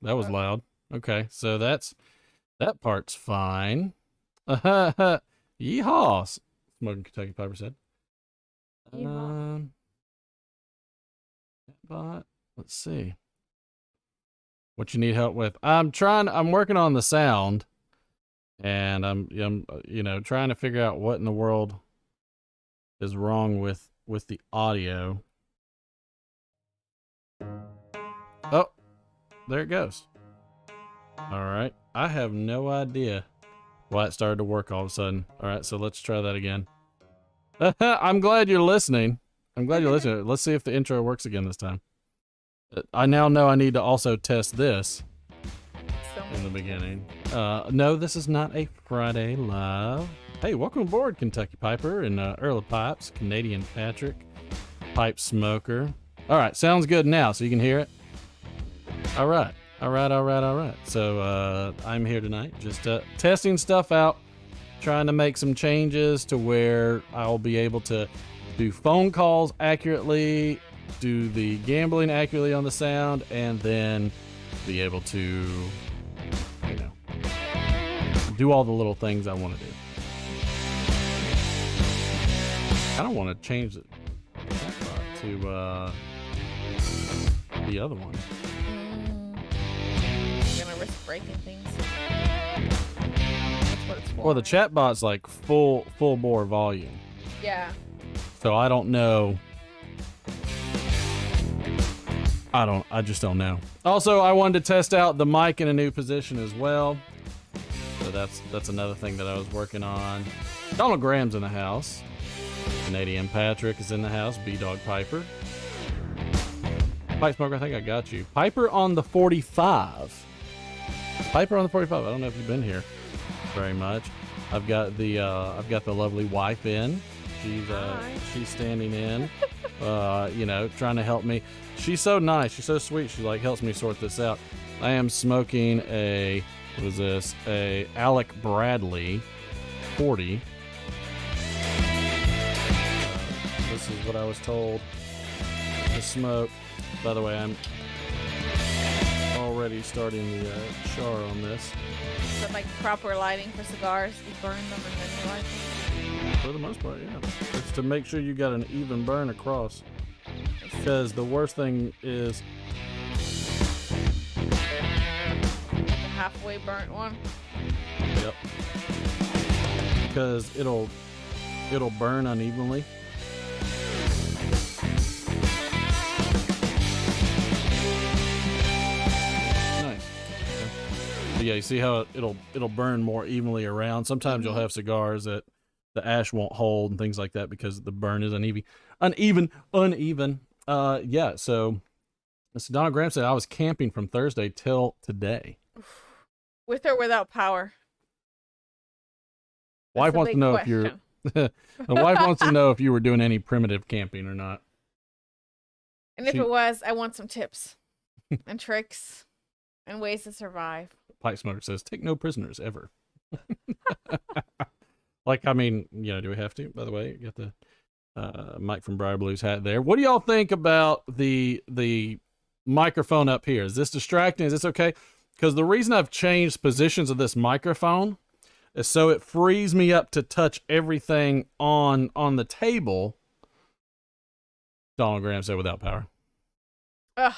that was loud. Okay, so that part's fine. Yeehaw! Smoking Kentucky Piper said. But let's see. What you need help with? I'm working on the sound, and I'm trying to figure out what in the world is wrong with the audio. Oh, there it goes. All right. I have no idea why it started to work all of a sudden. All right, so let's try that again. I'm glad you're listening. Let's see if the intro works again this time. I now know I need to also test this in the beginning. No, this is not a Friday Live. Hey, welcome aboard, Kentucky Piper and Earl of Pipes, Canadian Patrick, Pipe Smoker. All right, sounds good now, so you can hear it. All right. So I'm here tonight, just testing stuff out, trying to make some changes to where I'll be able to do phone calls accurately, do the gambling accurately on the sound, and then be able to, do all the little things I want to do. I don't want to change it to the other one. You're gonna risk breaking things. That's what it's for. Well, the chat bot's like full bore volume. Yeah. So I don't know. I just don't know. Also, I wanted to test out the mic in a new position as well. So that's another thing that I was working on. Donald Graham's in the house. Canadian Patrick is in the house. B-Dog Piper. Pipe Smoker, I think I got you. Piper on the 45. Piper on the 45. I don't know if you've been here very much. I've got the lovely wife in. She's standing in. Trying to help me. She's so nice. She's so sweet. She helps me sort this out. I am smoking a Alec Bradley 40. This is what I was told to smoke. By the way, I'm already starting the char on this. Is that like proper lighting for cigars? You burn them and then you light them? For the most part, yeah. It's to make sure you got an even burn across. Because the worst thing is the halfway burnt one. Yep. Because it'll burn unevenly. Nice. Okay. But yeah, you see how it'll burn more evenly around. Sometimes you'll have cigars that the ash won't hold and things like that because the burn is uneven. Yeah, so Donald Graham said I was camping from Thursday till today. With or without power? Wife wants to know if you're the wife wants to know if you were doing any primitive camping or not. And if it was, I want some tips and tricks and ways to survive. Pipe Smoker says, take no prisoners ever. Do we have to? By the way, you got the Mike from Briar Blues hat there. What do y'all think about the microphone up here? Is this distracting? Is this okay? Because the reason I've changed positions of this microphone is so it frees me up to touch everything on the table. Donald Graham said without power. Ugh.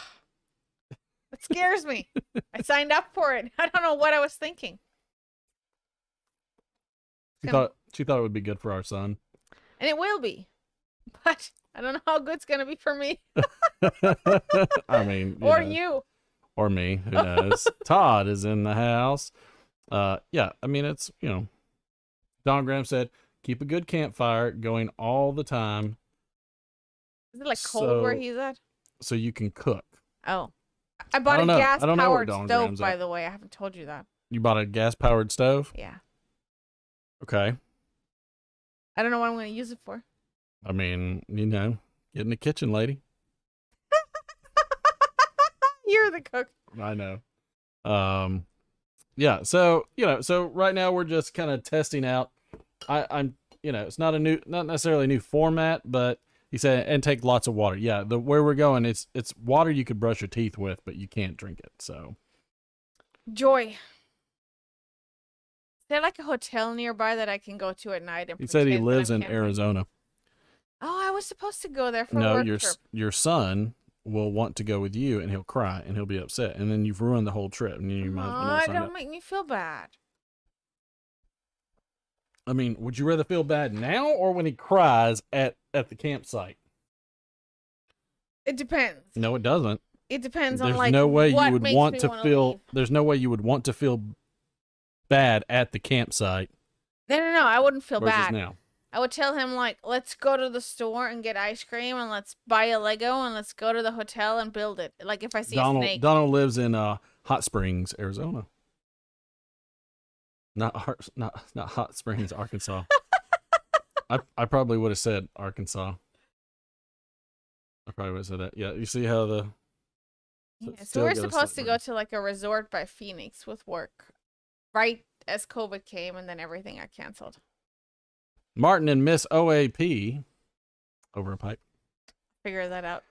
It scares me. I signed up for it. I don't know what I was thinking. She thought it would be good for our son. And it will be. But I don't know how good it's going to be for me. I mean, or you. Or me, who knows? Todd is in the house. Yeah, I mean, it's, Don Graham said, keep a good campfire going all the time. Is it cold where he's at? So you can cook. Oh. I bought a gas-powered stove, by the way. I haven't told you that. You bought a gas-powered stove? Yeah. Okay. I don't know what I'm going to use it for. I mean, get in the kitchen, lady. You're the cook. I know. Yeah, so right now we're just kind of testing out. I'm it's not necessarily a new format, but he said, and take lots of water. Yeah, where we're going, it's water you could brush your teeth with, but you can't drink it. So Joy. Is there like a hotel nearby that I can go to at night and He said he pretend that lives I'm in camping? Arizona. Oh, I was supposed to go there for a No, work your trip. your son will want to go with you, and he'll cry and he'll be upset, and then you've ruined the whole trip, and you might as well not sign Don't up. make me feel bad. I mean, would you rather feel bad now or when he cries at the campsite? It depends. No, it doesn't. It depends on There's like no way what you would makes want me to wanna feel. leave. There's no way you would want to feel bad at the campsite No, I wouldn't feel versus bad. now. I would tell him like, let's go to the store and get ice cream, and let's buy a Lego, and let's go to the hotel and build it. Like if I see a snake. Donald lives in Hot Springs, Arizona. Not Hot Springs, Arkansas. I probably would have said Arkansas. I probably would have said that. Yeah, you see how the Yeah, so still we're gotta supposed to sit go to like a resort by Phoenix with work, right as COVID came, and then everything got canceled. Martin and Miss OAP over a pipe. Figure that out.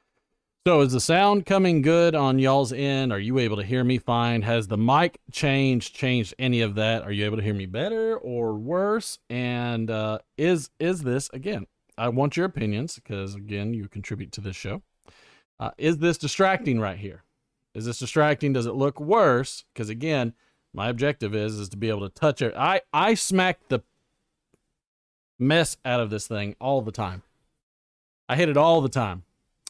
So is the sound coming good on y'all's end? Are you able to hear me fine? Has the mic changed any of that? Are you able to hear me better or worse? And is this, again, I want your opinions because, again, you contribute to this show. Is this distracting right here? Is this distracting? Does it look worse? Because, again, my objective is to be able to touch it. I smack the mess out of this thing all the time. I hit it all the time.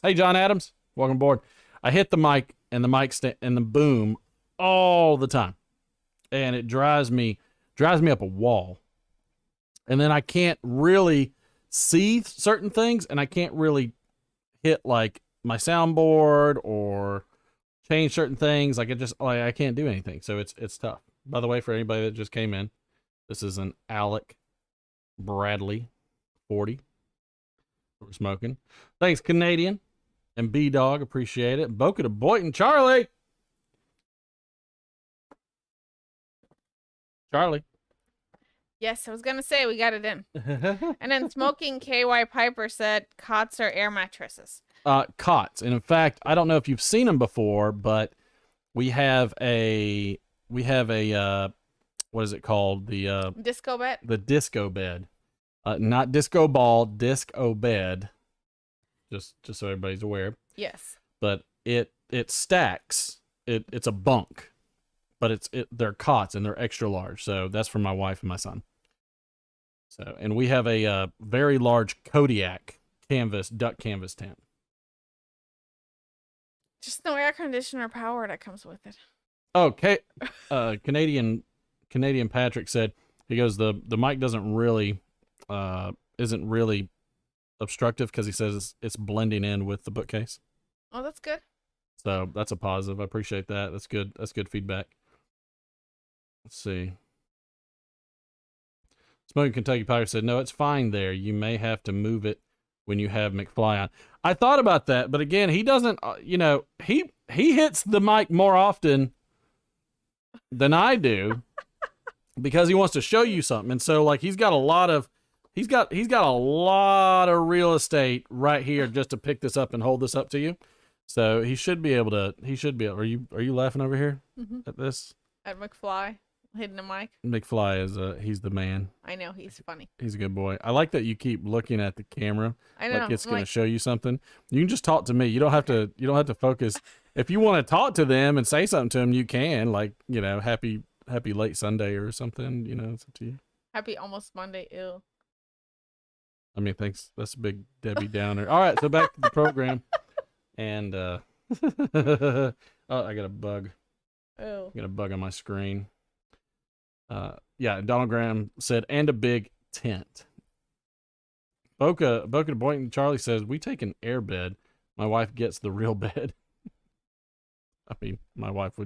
Hey, John Adams. Welcome aboard. I hit the mic and the and the boom all the time, and it drives me up a wall. And then I can't really see certain things, and I can't really hit like my soundboard or change certain things. Like I can't do anything. So it's tough. By the way, for anybody that just came in, this is an Alec Bradley 40. We're smoking. Thanks, Canadian. And B-Dog, appreciate it. Boca to Boynton. Charlie! Yes, I was gonna say we got it in. And then Smoking KY Piper said cots are air mattresses. Cots. And in fact, I don't know if you've seen them before, but we have a what is it called? The disco bed? The disco bed. Not disco ball, disco bed. Just so everybody's aware. Yes. But it stacks. It's a bunk. But they're cots and they're extra large. So that's for my wife and my son. So, and we have a very large Kodiak duck canvas tent. Just no air conditioner power that comes with it. Okay. Canadian Patrick said, he goes, the mic isn't really obstructive because he says it's blending in with the bookcase. Oh, that's good. So that's a positive. I appreciate that. That's good. That's good feedback. Let's see. Smoking Kentucky Pirate said, no, it's fine there. You may have to move it when you have McFly on. I thought about that, but again, he doesn't, he hits the mic more often than I do because he wants to show you something. And so like he's got a lot of real estate right here just to pick this up and hold this up to you. So he should be able to, are you laughing over here at this? At McFly, hitting the mic. McFly is, he's the man. I know, he's funny. He's a good boy. I like that you keep looking at the camera. I know. Like it's going to show you something. You can just talk to me. You don't have to focus. If you want to talk to them and say something to them, you can, like, happy late Sunday or something, it's up to you. Happy almost Monday, ew. I mean, thanks. That's a big Debbie Downer. All right, so back to the program. And oh, I got a bug. Oh. I got a bug on my screen. Yeah, Donald Graham said, and a big tent. Boca to Boynton Charlie says, we take an air bed. My wife gets the real bed. I mean, my wife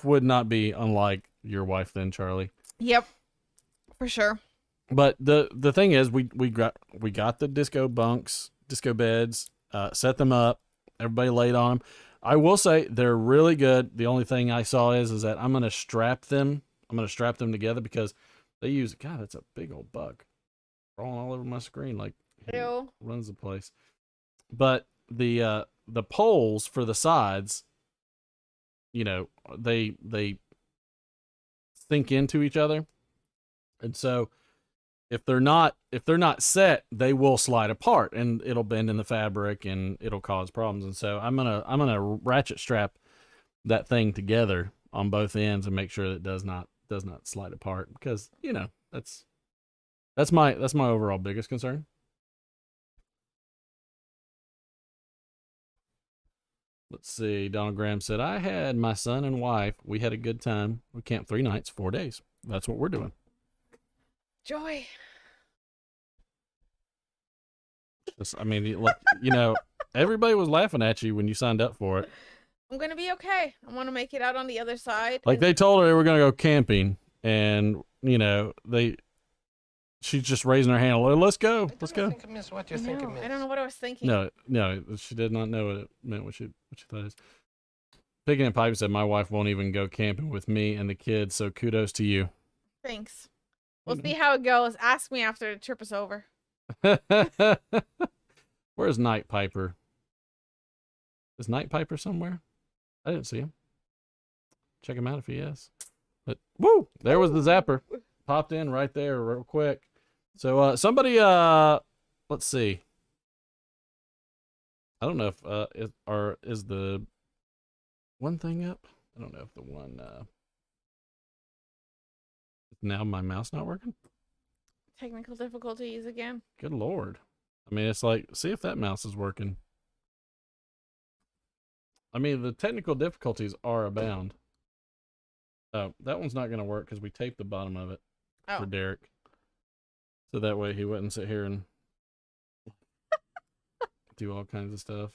would not be unlike your wife then, Charlie. Yep. For sure. But the thing is, we got the disco beds, set them up. Everybody laid on them. I will say they're really good. The only thing I saw is that I'm gonna strap them together because they use. God, that's a big old bug crawling all over my screen like Ew. Runs the place. But the poles for the sides you know, they sink into each other. And so if they're not set, they will slide apart and it'll bend in the fabric and it'll cause problems. And so I'm gonna ratchet strap that thing together on both ends and make sure that it does not slide apart, because, you know, that's my overall biggest concern. Let's see. Donald Graham said, I had my son and wife. We had a good time. We camped 3 nights, 4 days. That's what we're doing. Joy. I mean, like, you know, everybody was laughing at you when you signed up for it. I'm going to be okay. I want to make it out on the other side. Like, they told her they were going to go camping, and, you know, she's just raising her hand. Let's go. Let's go. I don't know what I was thinking. No, she did not know what it meant, what she thought it is. Picking and Pipe said, my wife won't even go camping with me and the kids, so kudos to you. Thanks. We'll see how it goes. Ask me after the trip is over. Where's Night Piper? Is Night Piper somewhere? I didn't see him. Check him out if he is. But woo! There was the zapper. Popped in right there real quick. So somebody let's see. I don't know if is the one thing up? I don't know if the one now my mouse not working? Technical difficulties again. Good Lord. I mean, it's like, see if that mouse is working. I mean, the technical difficulties are abound. Oh, that one's not going to work because we taped the bottom of it for Derek. So that way he wouldn't sit here and do all kinds of stuff.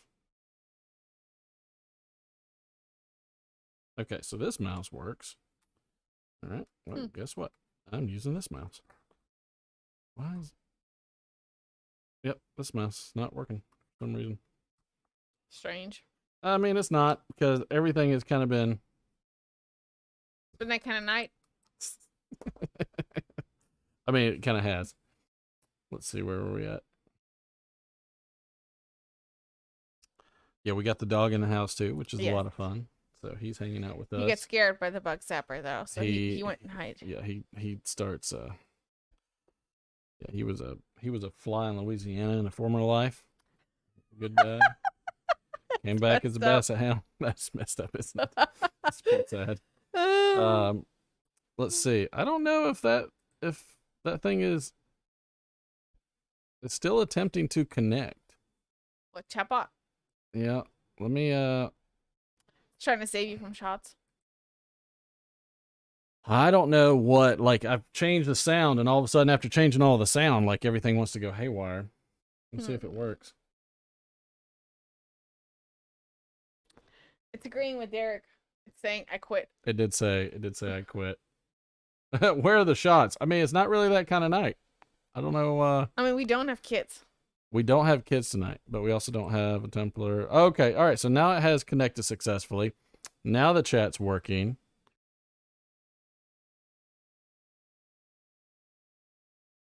Okay, so this mouse works. All right, well, guess what? I'm using this mouse. Why is... Yep, this mouse is not working for some reason. Strange. I mean, it's not, because everything has kind of been... Been that kind of night? I mean, it kind of has. Let's see, where were we at? Yeah, we got the dog in the house too, which is a lot of fun. So he's hanging out with us. He gets scared by the bug zapper though, so he went and hide. Yeah, he starts yeah, he was a fly in Louisiana in a former life. Good guy. Came back as a basset hound. That's messed up, isn't it? That's pretty sad. Let's see. I don't know if that thing is it's still attempting to connect. What, chatbot? Yeah. Let me trying to save you from shots. I don't know what, like, I've changed the sound, and all of a sudden after changing all the sound, like, everything wants to go haywire. Let's see if it works. It's agreeing with Derek. It's saying I quit. It did say I quit. Where are the shots? I mean, it's not really that kind of night. I don't know. I mean, we don't have kids. We don't have kids tonight, but we also don't have a Templar. Okay, all right. So now it has connected successfully. Now the chat's working.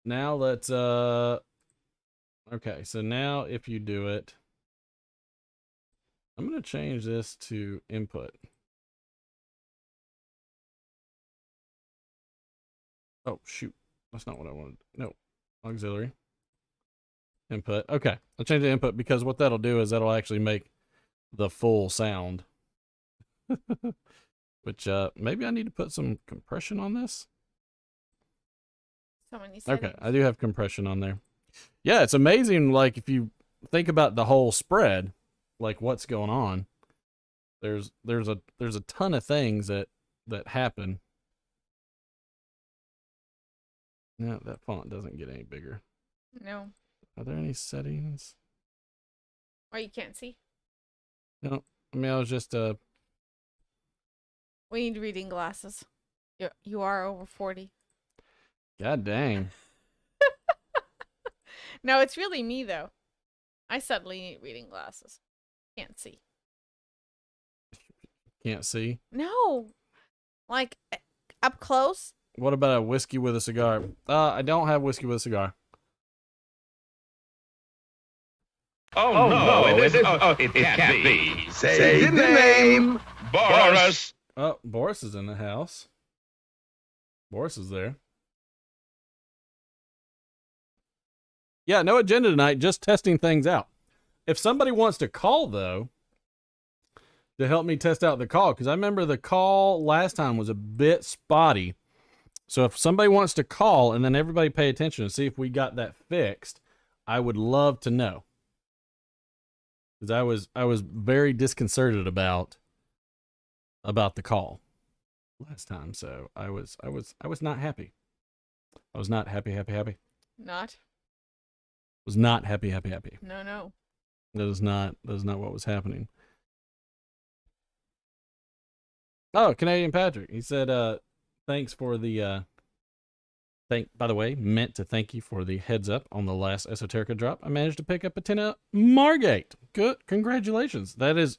Now let's okay, so now if you do it, I'm gonna change this to input. Oh shoot, that's not what I wanted. No, auxiliary. Input. Okay, I'll change the input because what that'll do is that'll actually make the full sound. Which maybe I need to put some compression on this. Okay, I do have compression on there. Yeah, it's amazing. Like, if you think about the whole spread, like what's going on, there's a ton of things that happen. No, that font doesn't get any bigger. No. Are there any settings? Oh, you can't see? No. I mean, I was just We need reading glasses. You are over 40. God dang. No, it's really me though. I suddenly need reading glasses. Can't see. Can't see? No. Like up close? What about a whiskey with a cigar? I don't have whiskey with a cigar. Oh no, it can't be. Say the name. Boris! Oh, Boris is in the house. Boris is there. Yeah, no agenda tonight, just testing things out. If somebody wants to call, though, to help me test out the call, because I remember the call last time was a bit spotty. So if somebody wants to call and then everybody pay attention and see if we got that fixed, I would love to know. Because I was very disconcerted about the call last time. So I was not happy. I was not happy. Not? Was not happy. No. That is not what was happening. Oh, Canadian Patrick. He said, thanks for the by the way, meant to thank you for the heads up on the last Esoterica drop. I managed to pick up a tin of Margate. Good. Congratulations. That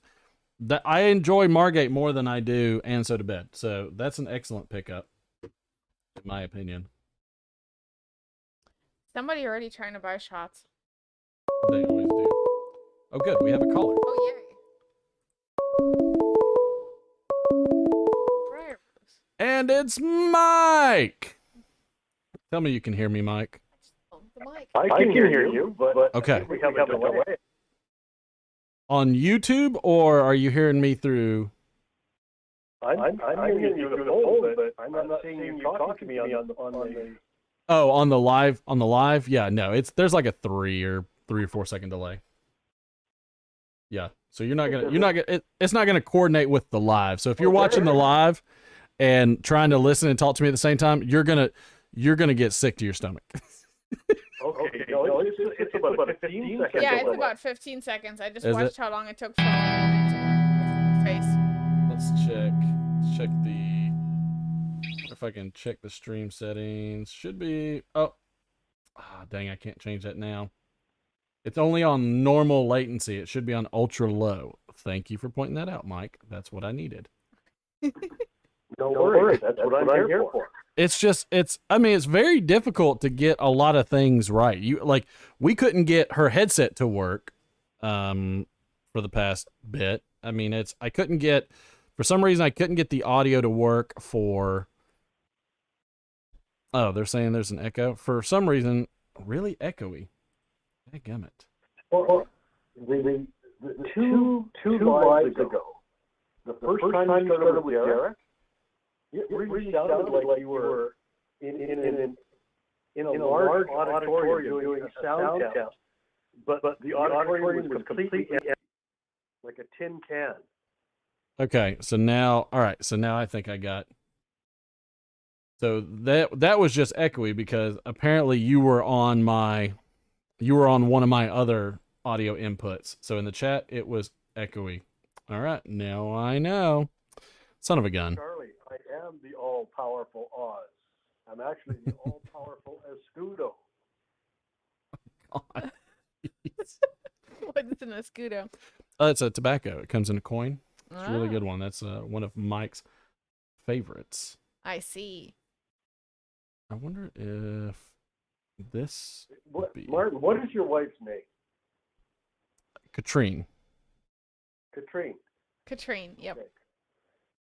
I enjoy Margate more than I do And So to Bed. So that's an excellent pickup, in my opinion. Somebody already trying to buy shots. They always do. Oh, good. We have a caller. Oh, yay. Briar Bruce. And it's Mike. Tell me you can hear me, Mike. Oh, the mic. I can hear you, but Okay. we have a delay. On YouTube, or are you hearing me through? I'm hearing you through the phone, but I'm not seeing you talking to me on the. Oh, on the live. Yeah, no, there's like a 3 or 4 second delay. Yeah, so it's not gonna coordinate with the live. So if you're watching the live and trying to listen and talk to me at the same time, you're gonna get sick to your stomach. Okay, no, it's about 15 seconds. Yeah, it's about 15 seconds. I just Is watched how long it took for the face. Let's check if I can check the stream settings. Should be dang, I can't change that now. It's only on normal latency. It should be on ultra low. Thank you for pointing that out, Mike. That's what I needed. No worries. That's what I'm here for. It's very difficult to get a lot of things right. We couldn't get her headset to work for the past bit. For some reason I couldn't get the audio to work for. Oh, they're saying there's an echo. For some reason, really echoey. Dadgummit. Well, the two lives ago, the first time you started with Derek, it really sounded like you were in a large auditorium doing a sound test, but the auditorium was completely like a tin can. Okay, so now I think I got. So that was just echoey because apparently you were on one of my other audio inputs. So in the chat it was echoey. All right, now I know. Son of a gun. Charlie, I am the all-powerful Oz. I'm actually the all-powerful Escudo. God. What is an escudo? It's a tobacco. It comes in a coin. It's a really good one. That's one of Mike's favorites. I see. I wonder if this would be Martin, what is your wife's name? Katrine. Katrine, yep. Okay.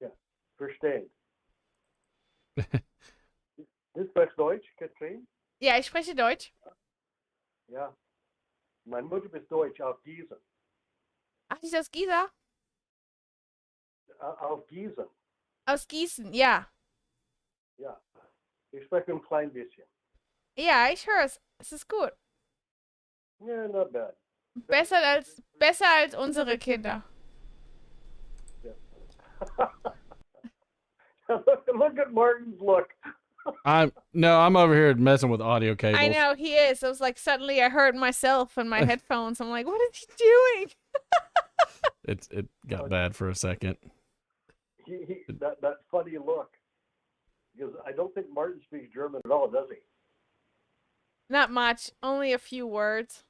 Yeah, verstehen. Du sprichst Deutsch, Katrine? Ja, ich spreche Deutsch. Ja. Meine Mutter ist Deutsch, auf Gießen. Ach, ist das Gießer? Auf Gießen. Aus Gießen, ja. Ja. Ich spreche ein klein bisschen. Ja, ich höre es. Es ist gut. Yeah, not bad. Besser als unsere Kinder. Look at Martin's look. I'm over here messing with audio cables. I know, he is. I was like, suddenly I heard myself in my headphones. I'm like, what is he doing? It got bad for a second. That funny look. Because I don't think Martin speaks German at all, does he? Not much. Only a few words.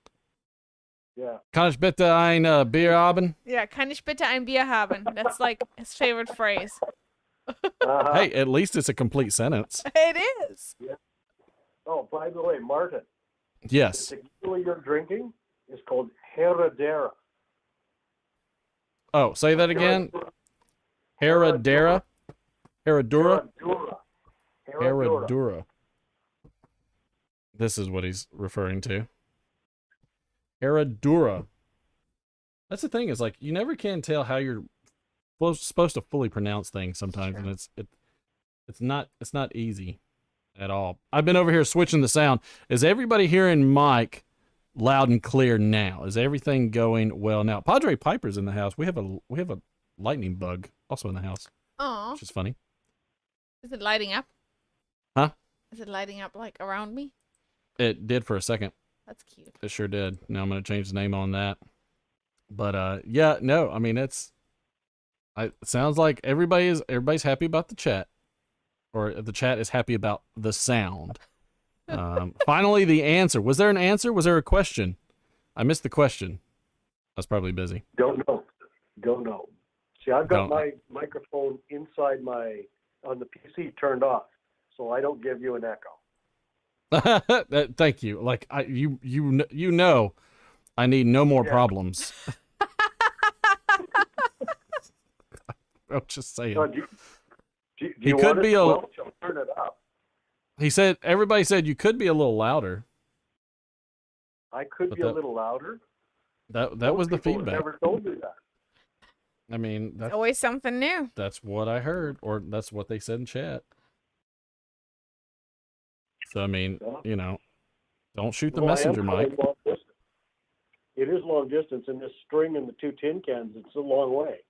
Yeah. Kann ich bitte ein Bier haben? Yeah, kann ich bitte ein Bier haben? That's like his favorite phrase. Hey, at least it's a complete sentence. It is. Yeah. Oh, by the way, Martin. Yes. The tequila you're drinking is called Herradura. Oh, say that again. Herradura. Herradura. Herradura. Herradura. This is what he's referring to. Herradura. That's the thing, is like you never can tell how you're supposed to fully pronounce things sometimes, and it's not easy at all. I've been over here switching the sound. Is everybody hearing Mike loud and clear now? Is everything going well now? Padre Piper's in the house. We have a lightning bug also in the house, Oh, which is funny. is it lighting up? Huh? Is it lighting up like around me? It did for a second. That's cute. It sure did. Now I'm gonna change the name on that. But yeah, no, I mean it sounds like everybody's happy about the chat, or the chat is happy about the sound. Finally, the answer. Was there an answer? Was there a question? I missed the question. I was probably busy. Don't know. See, I've got my microphone inside on the PC turned off, so I don't give you an echo. Thank you. Like you know, I need no more problems. I'm just saying. Do He you could want be it? a- Well, turn it up. He said everybody said you could be a little louder. I could But be a that- little louder. That Most was the people have feedback. Never told me that. I mean, It's always something new. that's what I heard, or that's what they said in chat. So I mean, you know, don't shoot the Well, I am messenger, going Mike. long distance. It is long distance, and this string and the 2 tin cans, it's a long way.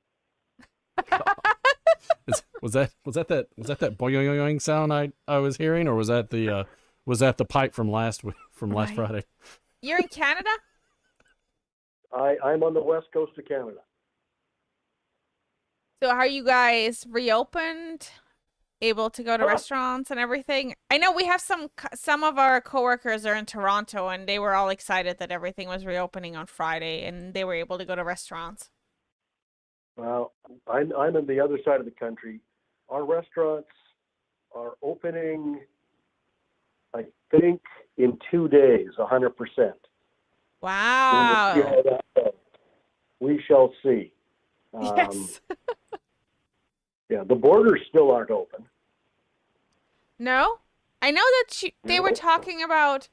Was that boing sound I was hearing, or was that the pipe from last Right. Friday? You're in Canada? I'm on the west coast of Canada. So are you guys reopened? Able to go to restaurants and everything? I know we have some of our coworkers are in Toronto, and they were all excited that everything was reopening on Friday and they were able to go to restaurants. Well, I'm on the other side of the country. Our restaurants are opening, I think, in 2 days, 100%. Wow. We'll see how that goes. We shall see. Yes. Yeah, the borders still aren't open. No? I know that they were No. talking about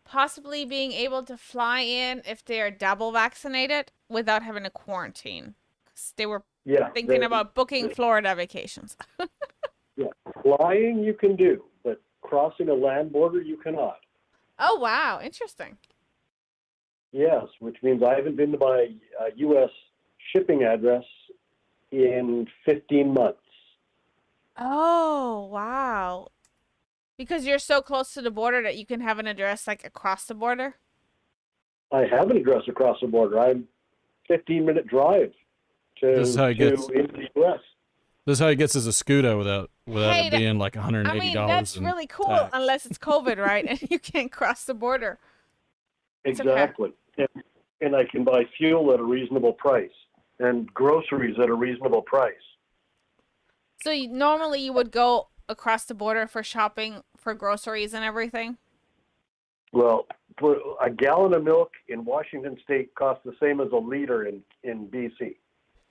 possibly being able to fly in if they are double vaccinated without having a quarantine. 'Cause they were Yeah, thinking about booking Florida vacations. flying you can do, but crossing a land border you cannot. Oh, wow. Interesting. Yes, which means I haven't been to my U.S. shipping address in 15 months. Oh, wow. Because you're so close to the border that you can have an address like across the border? I have an address across the border. I'm 15-minute drive to This is how it gets. into the U.S. This is how he gets his Escudo without Hey, it being like $180. I mean, that's in really cool tax. unless it's COVID, right? And you can't cross the border. It's okay. Exactly. And I can buy fuel at a reasonable price and groceries at a reasonable price. So normally you would go across the border for shopping for groceries and everything? Well, for a gallon of milk in Washington State costs the same as a liter in BC.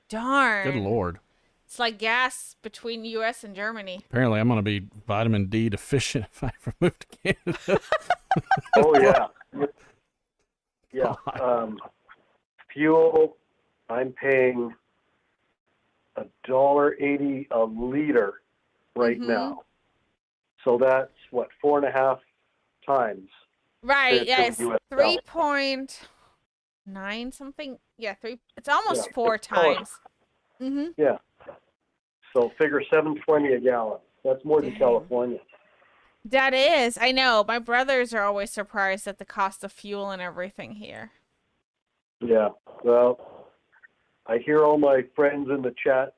Darn. Good Lord. It's like gas between U.S. and Germany. Apparently, I'm going to be vitamin D deficient if I ever move to Canada. Oh, yeah. Yeah. Fuel, I'm paying $1.80 a liter right now. So that's, what, 4.5 times. Right, to yeah, it's the US dollar. 3.9 something. Yeah, it's almost Yeah, 4 it's close. times. Mm-hmm. Yeah. So figure $7.20 a gallon. That's more than Dang. California. That is, I know. My brothers are always surprised at the cost of fuel and everything here. Yeah. Well, I hear all my friends in the chat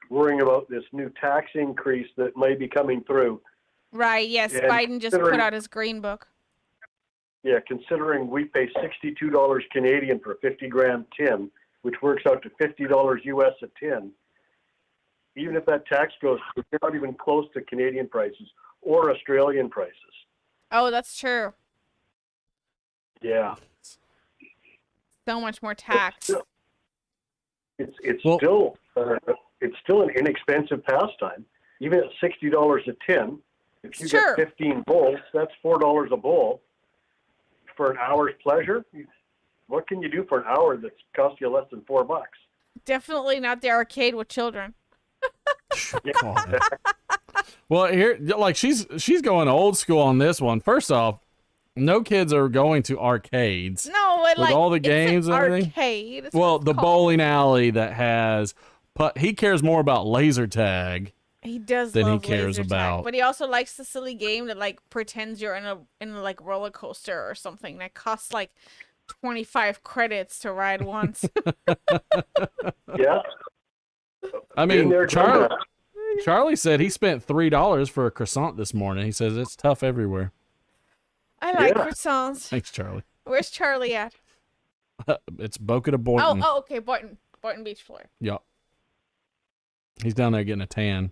worrying about this new tax increase that may be coming through. Right, yes, And Biden just put considering- out his green book. Yeah, considering we pay $62 Canadian for a 50-gram tin, which works out to $50 US a tin. Even if that tax goes, we're not even close to Canadian prices or Australian prices. Oh, that's true. Yeah, So much more tax. it's Well- still it's still an inexpensive pastime. Even at $60 a tin, if you Sure. get 15 bowls, that's $4 a bowl for an hour's pleasure. What can you do for an hour that's cost you less than $4? Definitely not the arcade with children. God. Well, here, like she's going old school on this one. First off, no kids are going to arcades. No, but With like all the it's an games and everything? arcade. It's Well, what it's the called. bowling alley that has, he cares more about laser tag. He does than he love cares laser tag, about. but he also likes the silly game that like pretends you're in a like roller coaster or something that costs like 25 credits to ride once. Yeah. I Been mean, there, done that. Charlie said he spent $3 for a croissant this morning. He says it's tough everywhere. I like Yeah. croissants. Thanks, Charlie. Where's Charlie at? It's Boca de Boynton. Oh, okay, Boynton Beach, Florida. Yup. He's down there getting a tan.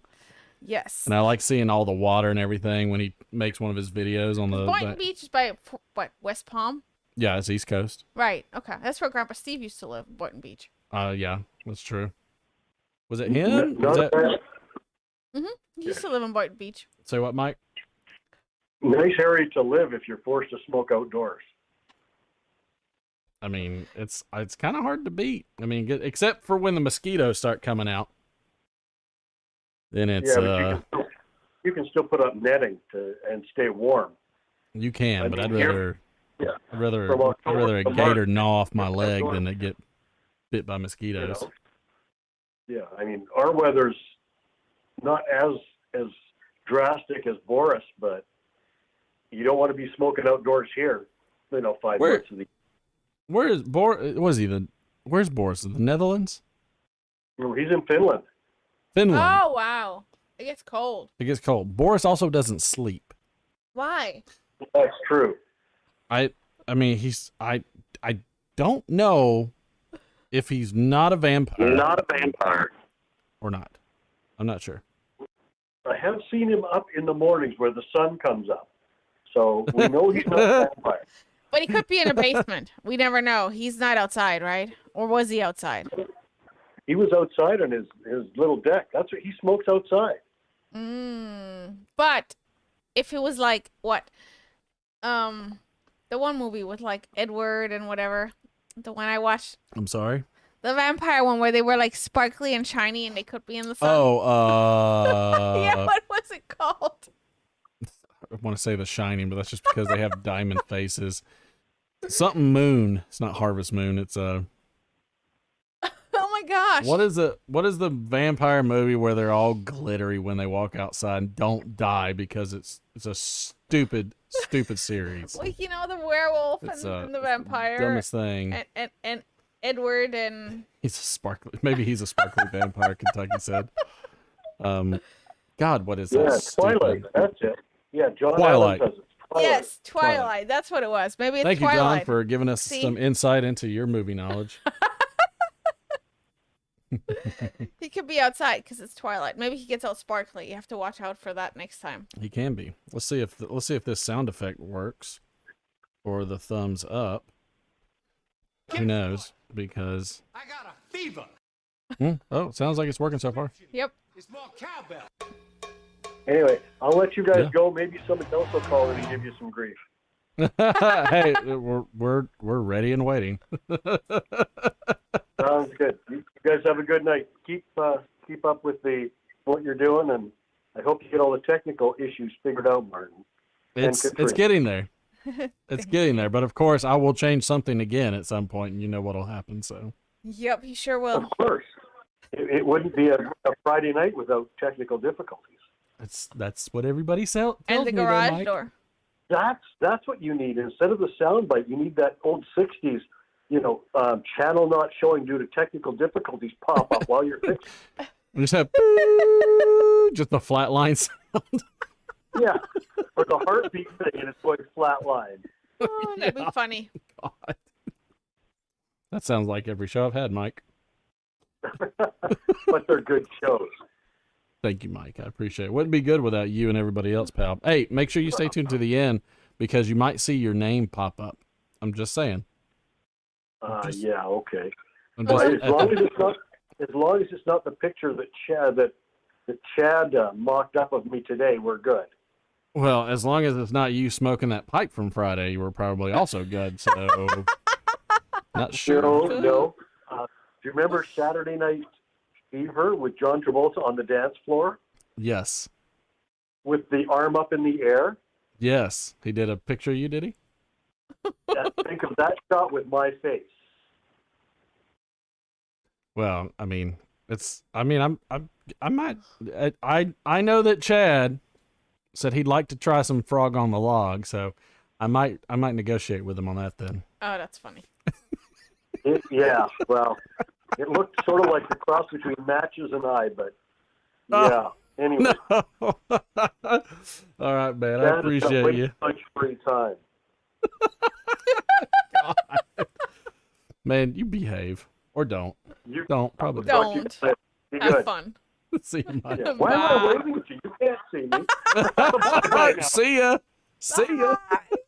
Yes. And I like seeing all the water and everything when he makes one of his videos on the... Boynton Beach is by what? West Palm. Yeah, it's East Coast. Right. Okay, that's where Grandpa Steve used to live. Boynton Beach. Yeah, that's true. Was it him? Not Was a that... bad- He used to live in Boynton Beach. Say what, Mike? nice area to live if you're forced to smoke outdoors. I mean, it's kind of hard to beat. I mean, except for when the mosquitoes start coming out. Then it's Yeah, but you can still put up netting and stay warm. you can, I but mean, I'd rather Yeah. I'd rather From October a to gator March, gnaw off my it's leg outdoors. than to get bit by You mosquitoes. know? Yeah, I mean, our weather's not as drastic as Boris, but you don't want to be smoking outdoors here. 5 Where- months of the Where is Boris? Was he Where's Boris? The Netherlands? He's in Finland. Finland. Oh wow, it gets cold. It gets cold. Boris also doesn't sleep. Why? That's true. I mean, I don't know if he's not a vampire Not a vampire. or not. I'm not sure. I have seen him up in the mornings where the sun comes up. So we know he's not a vampire. But he could be in a basement. We never know. He's not outside, right? Or was he outside? He was outside on his little deck. That's what he smokes outside. But if it was like what? The one movie with like Edward and whatever. The one I watched. I'm sorry. The vampire one where they were like sparkly and shiny and they could be in the sun. Oh, Yeah, what was it called? I want to say The Shining, but that's just because they have diamond faces. Something Moon. It's not Harvest Moon. It's Oh my gosh. What is the vampire movie where they're all glittery when they walk outside and don't die because it's a stupid series. Like, you know, the werewolf It's and the it's vampire. dumbest thing. And Edward and Maybe he's a sparkly vampire. Kentucky said. God, what is that? Yeah, stupid? Twilight. That's it. Yeah, John Twilight. Allen says it's Twilight. yes, Twilight. That's what it was. Maybe it's Thank you, Twilight. John, for giving us See? some insight into your movie knowledge. He could be outside because it's Twilight. Maybe he gets all sparkly. You have to watch out for that next time. He can be. Let's see if this sound effect works, or the thumbs up. Who knows? Because I got a fever. oh, it sounds like it's working so far. Yep. It's more cowbell. Anyway, I'll let you guys Yeah. go. Maybe somebody else will call in and give you some grief. Hey, we're ready and waiting. Sounds good. You guys have a good night. Keep up with what you're doing, and I hope you get all the technical issues figured out, Martin. It's Katrina. getting there. It's getting there. But of course, I will change something again at some point, and you know what'll happen. So Yep, he sure will. Of course. It wouldn't be a Friday night without technical difficulties. that's what everybody tells And the me there, garage Mike. door. That's what you need. Instead of the soundbite, you need that old 60s, channel not showing due to technical difficulties pop up while you're fixing. We just have just the flat line sound. Yeah. Or the heartbeat thing and it's going flat line. Oh, that'd be funny. God. That sounds like every show I've had, Mike. But they're good shows. Thank you, Mike. I appreciate it. Wouldn't be good without you and everybody else, pal. Hey, make sure you stay tuned to the end because you might see your name pop up. I'm just saying. Yeah, okay. I'm Well, just, as long as it's not as long as it's not the picture that Chad mocked up of me today, we're good. Well, as long as it's not you smoking that pipe from Friday, you were probably also good. So, not sure. No. Do you remember Saturday Night Fever with John Travolta on the dance floor Yes. with the arm up in the air? Yes. He did a picture of you, did he? Yeah, think of that shot with my face. Well, I mean, I know that Chad said he'd like to try some frog on the log, so I might negotiate with him on that then. Oh, that's funny. Yeah, well, it looked sort of like the cross between Matches and I, but Oh, yeah. Anyway, No. All right, man. I Chad has got appreciate way you. too much free time. Man, you behave. Or don't. You Don't. Probably Don't. Be Have good. fun. See you, Mike. Yeah. Why am I Bye. waving at you? You can't see me. Right now. See ya. See ya.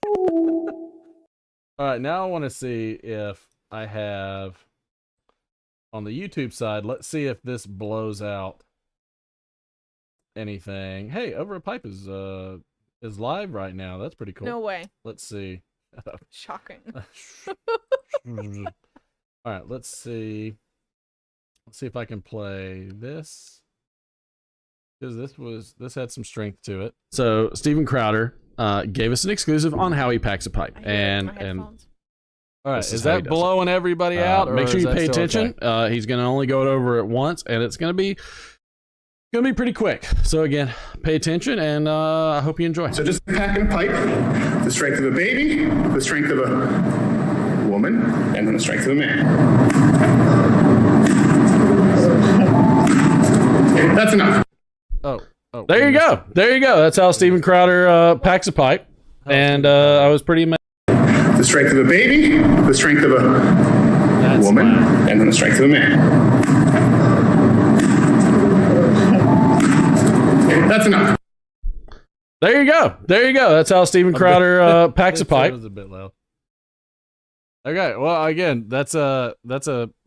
All right, now I want to see if I have on the YouTube side. Let's see if this blows out anything. Hey, Over a Pipe is live right now. That's pretty cool. No way. Let's see. Shocking. All right, let's see. Let's see if I can play this. Because this had some strength to it. So Steven Crowder gave us an exclusive on how he packs a pipe. I hear it in my And headphones. all right, This is is how he that does it. blowing everybody out? Or Make sure is you that pay still attention. okay? He's going to only go over it once, and it's going to be pretty quick. So again, pay attention, and I hope you enjoy. So just packing a pipe, the strength of a baby, the strength of a woman, and then the strength of a man. Okay, that's enough. Oh, There you go. There you go. That's how Steven Crowder packs a pipe, and I was pretty amazed. The strength of a baby, the strength of a That's woman, loud. and then the strength of a man. Okay, that's enough. There you go. There you go. That's how Steven Crowder packs a That pipe. was a bit loud. Okay, well, again, that's a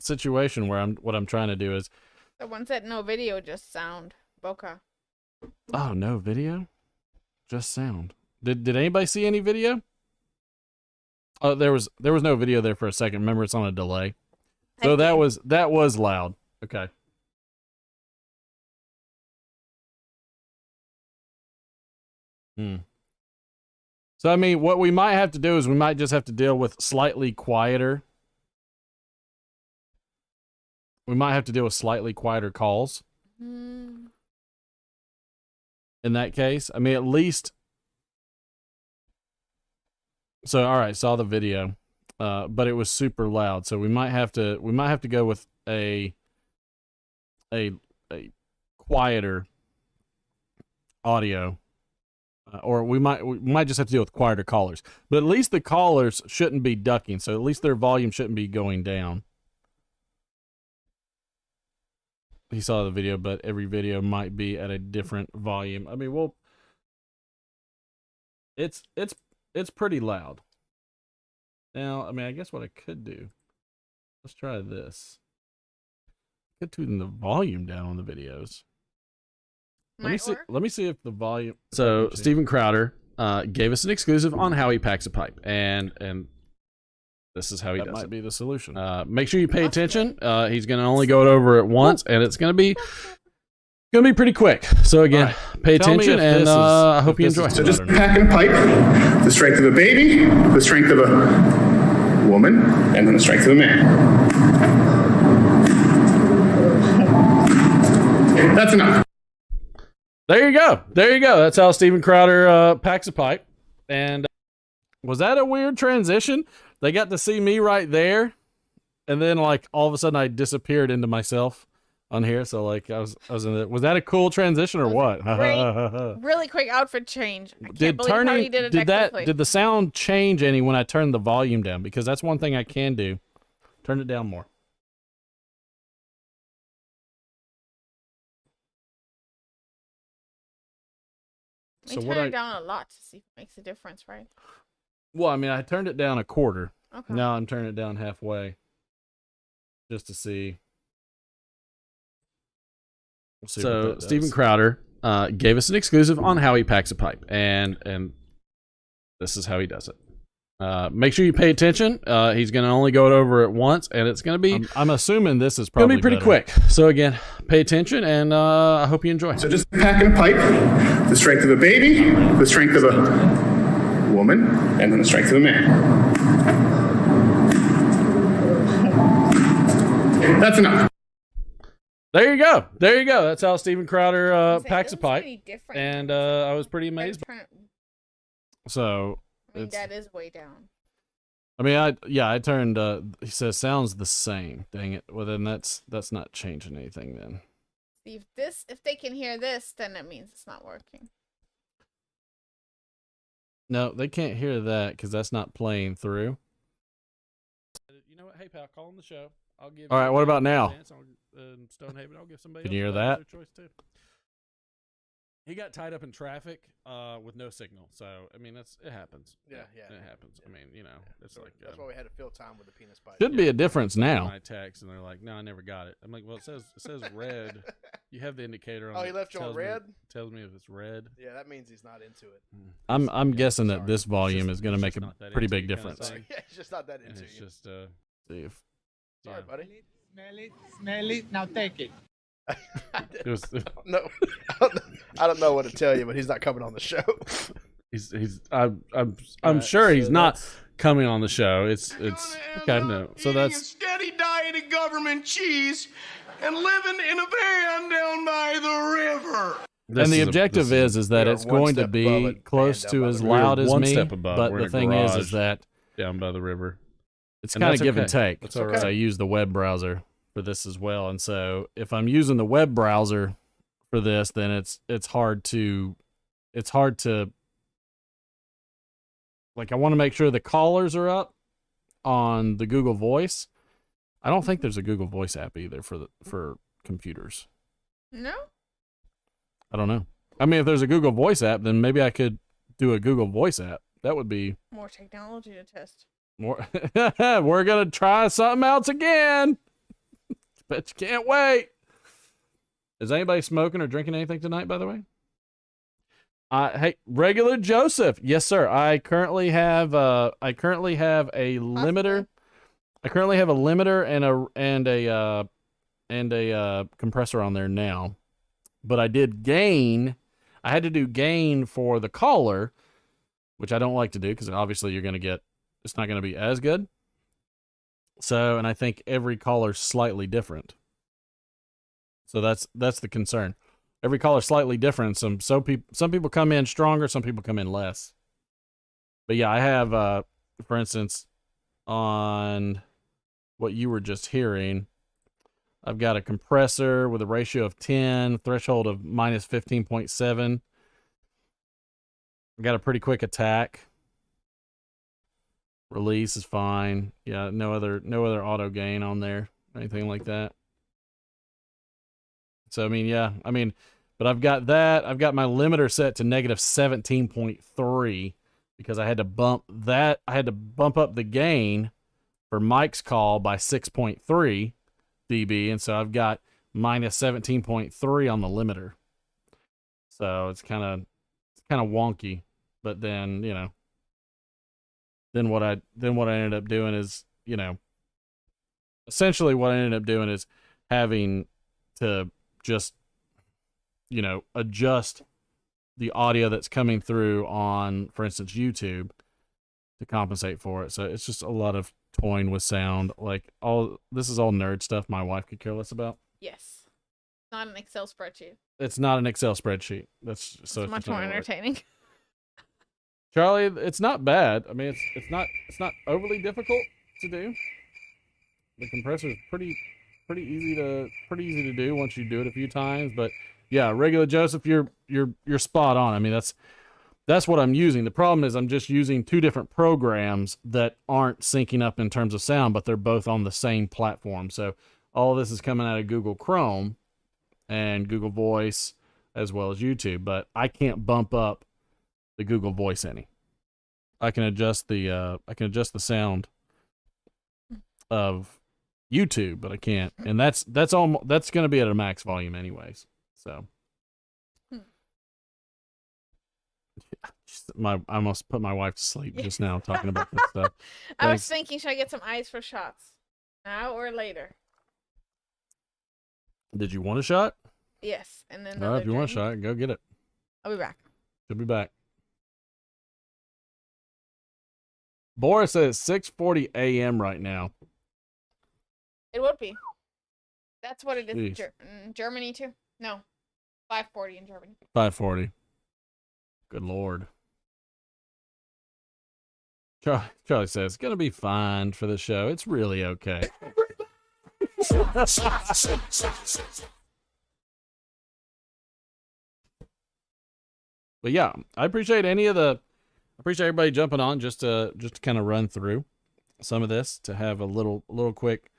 situation where what I'm trying to do is, The ones that no video, just sound. Boca. oh, no video, just sound. Did anybody see any video? Oh, there was no video there for a second. Remember, it's on a delay. So that was loud. Okay. So I mean, what we might have to do is we might just have to deal with slightly quieter. We might have to deal with slightly quieter calls. Mm. In that case, I mean, at least. So all right, saw the video, but it was super loud. So we might have to go with a quieter audio, or we might just have to deal with quieter callers. But at least the callers shouldn't be ducking. So at least their volume shouldn't be going down. He saw the video, but every video might be at a different volume. I mean, it's pretty loud. Now, I mean, I guess what I could do, let's try this. I could tune the volume down on the videos. Might work. Let me see if the volume. So Let me see. Steven Crowder gave us an exclusive on how he packs a pipe, and this is how he That does might it. be the solution. Make sure you pay attention. He's going to only go over it once, and it's going to be pretty quick. So again, All right. pay Tell me attention, if and this is- I hope if you this is enjoy. So just Better. packing a pipe, the strength of a baby, the strength of a woman, and then the strength of a man. Okay, that's enough. There you go. There you go. That's how Steven Crowder packs a pipe. And Was that a weird transition? They got to see me right there, and then like all of a sudden I disappeared into myself on here. So like I was in the, was that a cool transition or what? Really quick outfit change. I can't believe how you did it that quickly. did the sound change any when I turned the volume down? Because that's one thing I can do. Turn it down more. We So turn what it down a lot to see if it makes a difference, right? Well, I mean, I turned it down a quarter. Okay. Now I'm turning it down halfway, just to see. We'll see what So that Steven does. Crowder gave us an exclusive on how he packs a pipe, and this is how he does it. Make sure you pay attention. He's going to only go over it once, and it's going to be I'm assuming this is probably pretty better. quick. So again, pay attention, and I hope you enjoy. So just packing a pipe, the strength of a baby, the strength of a woman, and then the strength of a man. That's enough. There you go. There you go. That's how Steven Crowder It packs a doesn't pipe, any different. and I was pretty amazed. So I mean, it's- that is way down. I mean, I turned. He says sounds the same. Dang it. Well, then that's not changing anything then. See, if they can hear this, then it means it's not working. No, they can't hear that because that's not playing through. You know what? Hey, pal, call on the show. I'll give. All right, what about now? Stonehaven. I'll give somebody. Can you else hear a that? choice too. He got tied up in traffic with no signal. So I mean, it happens. Yeah. It happens. I mean, it's So like that's why we had to fill time with the penis pipe. Should be a difference now. my text, and they're like, "No, I never got it." I'm like, "Well, it says red. You have the indicator on." Oh, it. he left you on Tells me- red? Tells me if it's red. Yeah, that means he's not into it. I'm Yeah, guessing that sorry. this volume just- is going to it's make just a not that pretty into big you kinda difference. thing. Yeah, he's just not that And into it's you. just See if- Sorry, yeah. buddy. Smell it, now take it. It was, No, I don't know what to tell you, but he's not coming on the show. I'm sure he's so not that's- coming on the show. It's okay. No, so Eating a that's steady diet of government cheese and living in a van down by the river. this and the is a- objective this is that we are it's one going to step above be it, close and to down by as the river. loud We're as one me. step above. But We're the in a thing is garage. that down by the river. it's And kind of that's give and okay. take. That's all So I right. use the web browser for this as well, and so if I'm using the web browser for this, then it's hard to like I want to make sure the callers are up on the Google Voice. I don't think there's a Google Voice app either for computers. No? I don't know. I mean, if there's a Google Voice app, then maybe I could do a Google Voice app. That would be More technology to test. more. We're gonna try something else again. Bet you can't wait. Is anybody smoking or drinking anything tonight, by the way? Hey, regular Joseph. Yes, sir. I currently have a limiter. I currently have a limiter and a compressor on there now. But I did gain. I had to do gain for the caller, which I don't like to do because obviously it's not going to be as good. So, and I think every caller's slightly different. So that's the concern. Every caller's slightly different. Some people come in stronger, some people come in less. But yeah, I have for instance on what you were just hearing, I've got a compressor with a ratio of 10, threshold of minus 15.7. I've got a pretty quick attack. Release is fine. Yeah, no other auto gain on there, anything like that. So but I've got that. I've got my limiter set to negative 17.3 because I had to bump up the gain for Mike's call by 6.3 dB, and so I've got minus 17.3 on the limiter. So it's kind of wonky, but then then what I ended up doing is, essentially what I ended up doing is having to just, adjust the audio that's coming through on, for instance, YouTube to compensate for it. So it's just a lot of toying with sound. This is all nerd stuff my wife could care less about. Yes. Not an Excel spreadsheet. It's not an Excel spreadsheet. That's It's so much more entertaining. Charlie, it's not bad. I mean, it's not overly difficult to do. The compressor is pretty easy to do once you do it a few times. But yeah, regular Joseph, you're spot on. I mean, that's what I'm using. The problem is I'm just using two different programs that aren't syncing up in terms of sound, but they're both on the same platform. So all of this is coming out of Google Chrome and Google Voice as well as YouTube, but I can't bump up the Google Voice any. I can adjust the sound of YouTube, but I can't. And that's going to be at a max volume anyways. So, Hmm. I almost put my wife to sleep just now talking about this stuff. I was Thanks. thinking, should I get some ice for shots? Now or later? Did you want a shot? Yes, and then All right, another if you want a drink. shot, go get it. I'll be back. She'll be back. Boris says 6:40 a.m. right now. It would be. That's what it is in Jeez. Germany too. No, 5:40 in Germany. 5:40. Good Lord. Charlie says, it's going to be fine for the show. It's really okay. But yeah, I appreciate everybody jumping on just to kind of run through some of this, to have a little quick,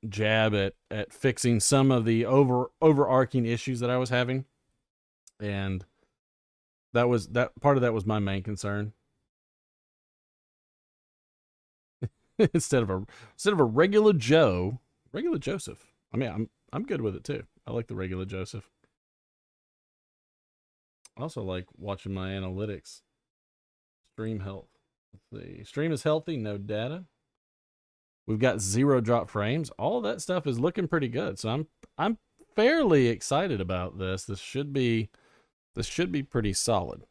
jab at fixing some of the overarching issues that I was having. And that part of that was my main concern. instead of a regular Joseph. I mean, I'm good with it too. I like the regular Joseph. I also like watching my analytics. Stream health. Let's see. Stream is healthy, no data. We've got 0 drop frames. All that stuff is looking pretty good. So I'm fairly excited about this. This should be pretty solid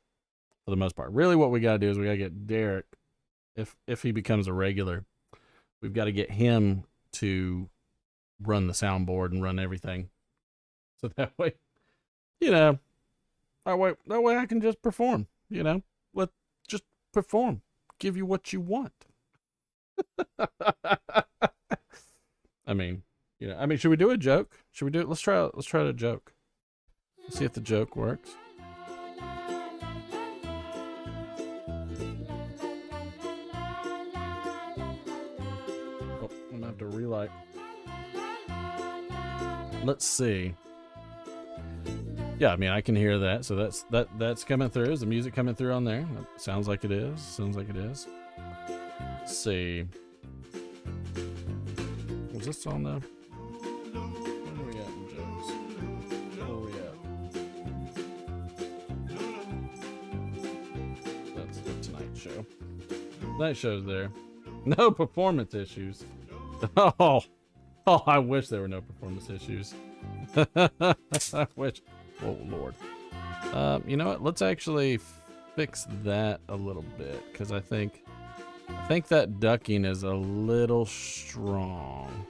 for the most part. Really what we got to do is we got to get Derek, if he becomes a regular, we've got to get him to run the soundboard and run everything. So that way, that way I can just perform, Let's just perform. Give you what you want. I mean, should we do a joke? Should we do it? Let's try a joke. Let's see if the joke works. Oh, I'm gonna have to relight. Let's see. Yeah, I mean, I can hear that, so that's coming through. Is the music coming through on there? That sounds like it is. Sounds like it is. Let's see. Was this on the? Where are we at in jokes? Where are we at? That's the Tonight Show. Tonight Show's there. No performance issues. Oh, I wish there were no performance issues. I wish. Oh Lord. You know what? Let's actually fix that a little bit, because I think that ducking is a little strong.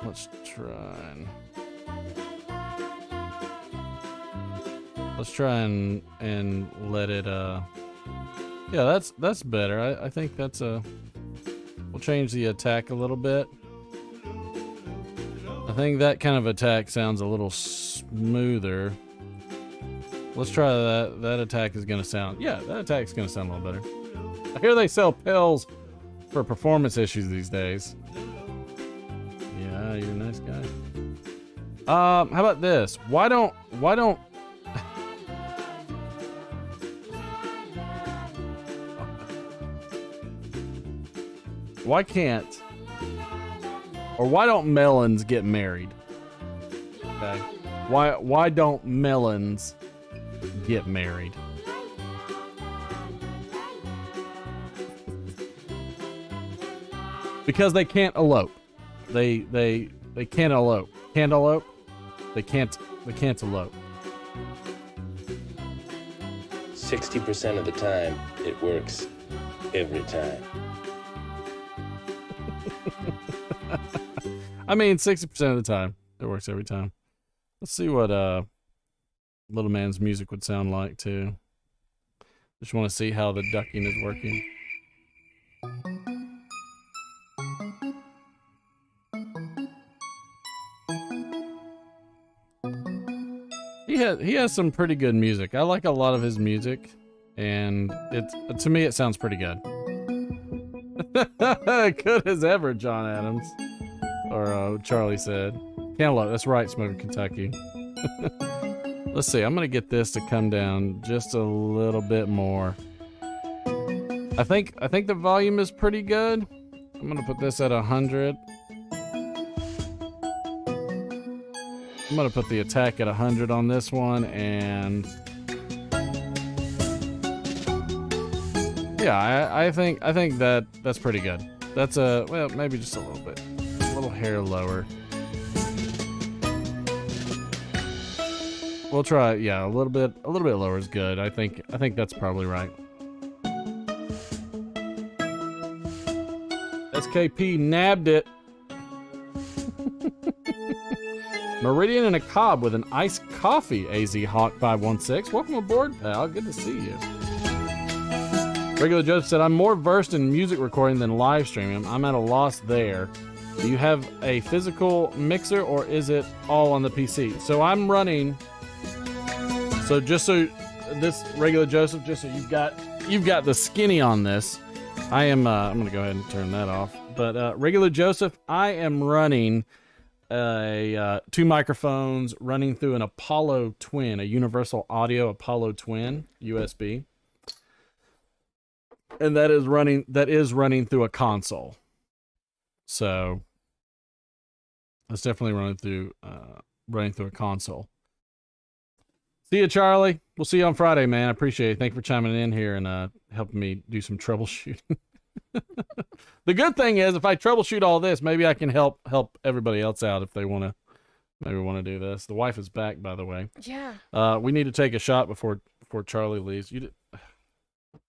Let's try and let it yeah, that's better. I think that's we'll change the attack a little bit. I think that kind of attack sounds a little smoother. Let's try that. That attack is gonna sound, that attack's gonna sound a little better. I hear they sell pills for performance issues these days. Yeah, you're a nice guy. How about this? Why don't why can't, or why don't melons get married? Okay. Why don't melons get married? Because they can't elope. They can't elope. Can't elope? They can't elope. 60% of the time, it works every time. I mean, 60% of the time, it works every time. Let's see what Little Man's music would sound like too. Just want to see how the ducking is working. He has some pretty good music. I like a lot of his music, and to me it sounds pretty good. Good as ever, John Adams, or Charlie said. Cantaloupe, that's right, Smoking Kentucky. Let's see, I'm gonna get this to come down just a little bit more. I think the volume is pretty good. I'm gonna put this at 100. I'm gonna put the attack at 100 on this one, and yeah, I think that's pretty good. That's well, maybe just a little hair lower. We'll try, yeah, a little bit lower is good. I think that's probably right. SKP nabbed it. Meridian and a Cobb with an iced coffee, AZ Hawk 516. Welcome aboard, pal. Good to see you. Regular Joseph said, I'm more versed in music recording than live streaming. I'm at a loss there. Do you have a physical mixer or is it all on the PC? So I'm running. So just so this Regular Joseph, just so you've got the skinny on this. I am I'm gonna go ahead and turn that off. But Regular Joseph, I am running two microphones running through an Apollo Twin, a Universal Audio Apollo Twin USB. And that is running through a console. So it's definitely running through a console. See you, Charlie. We'll see you on Friday, man. I appreciate it. Thank you for chiming in here and helping me do some troubleshooting. The good thing is, if I troubleshoot all this, maybe I can help everybody else out if they want to do this. The wife is back, by the way. Yeah. We need to take a shot before Charlie leaves.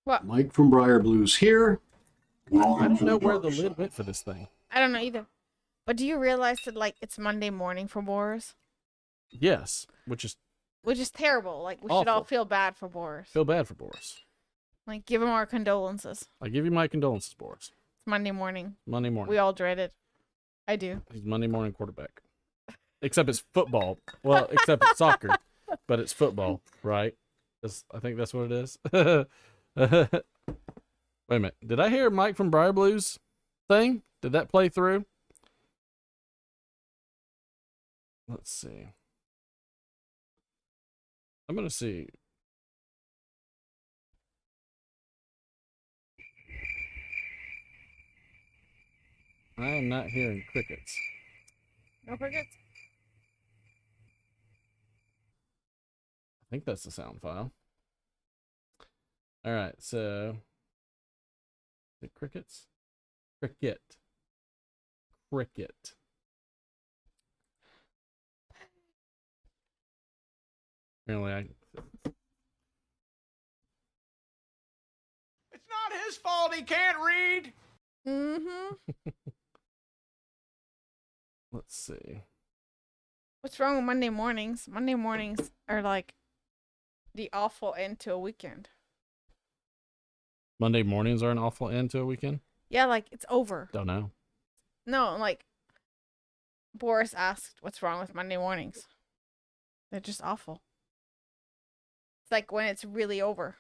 What? Mike from Briar Blues here. I don't know where the lid went for this thing. I don't know either. But do you realize that like it's Monday morning for Boris? Yes, which is terrible. Like we should all awful. feel bad for Boris. Feel bad for Boris. Like give him our condolences. I give you my condolences, Boris. It's Monday morning. Monday morning. We all dread it. I do. He's Monday morning quarterback. Except it's football. Well, except it's soccer, but it's football, right? I think that's what it is. Wait a minute. Did I hear Mike from Briar Blues thing? Did that play through? Let's see. I'm going to see. I am not hearing crickets. No crickets? I think that's the sound file. All right, so the crickets, cricket. Apparently, It's not his fault he can't read. Mm-hmm. Let's see. What's wrong with Monday mornings? Monday mornings are like the awful end to a weekend. Monday mornings are an awful end to a weekend. Yeah, like it's over. Don't know. No, like Boris asked, "What's wrong with Monday mornings?" They're just awful. It's like when it's really over.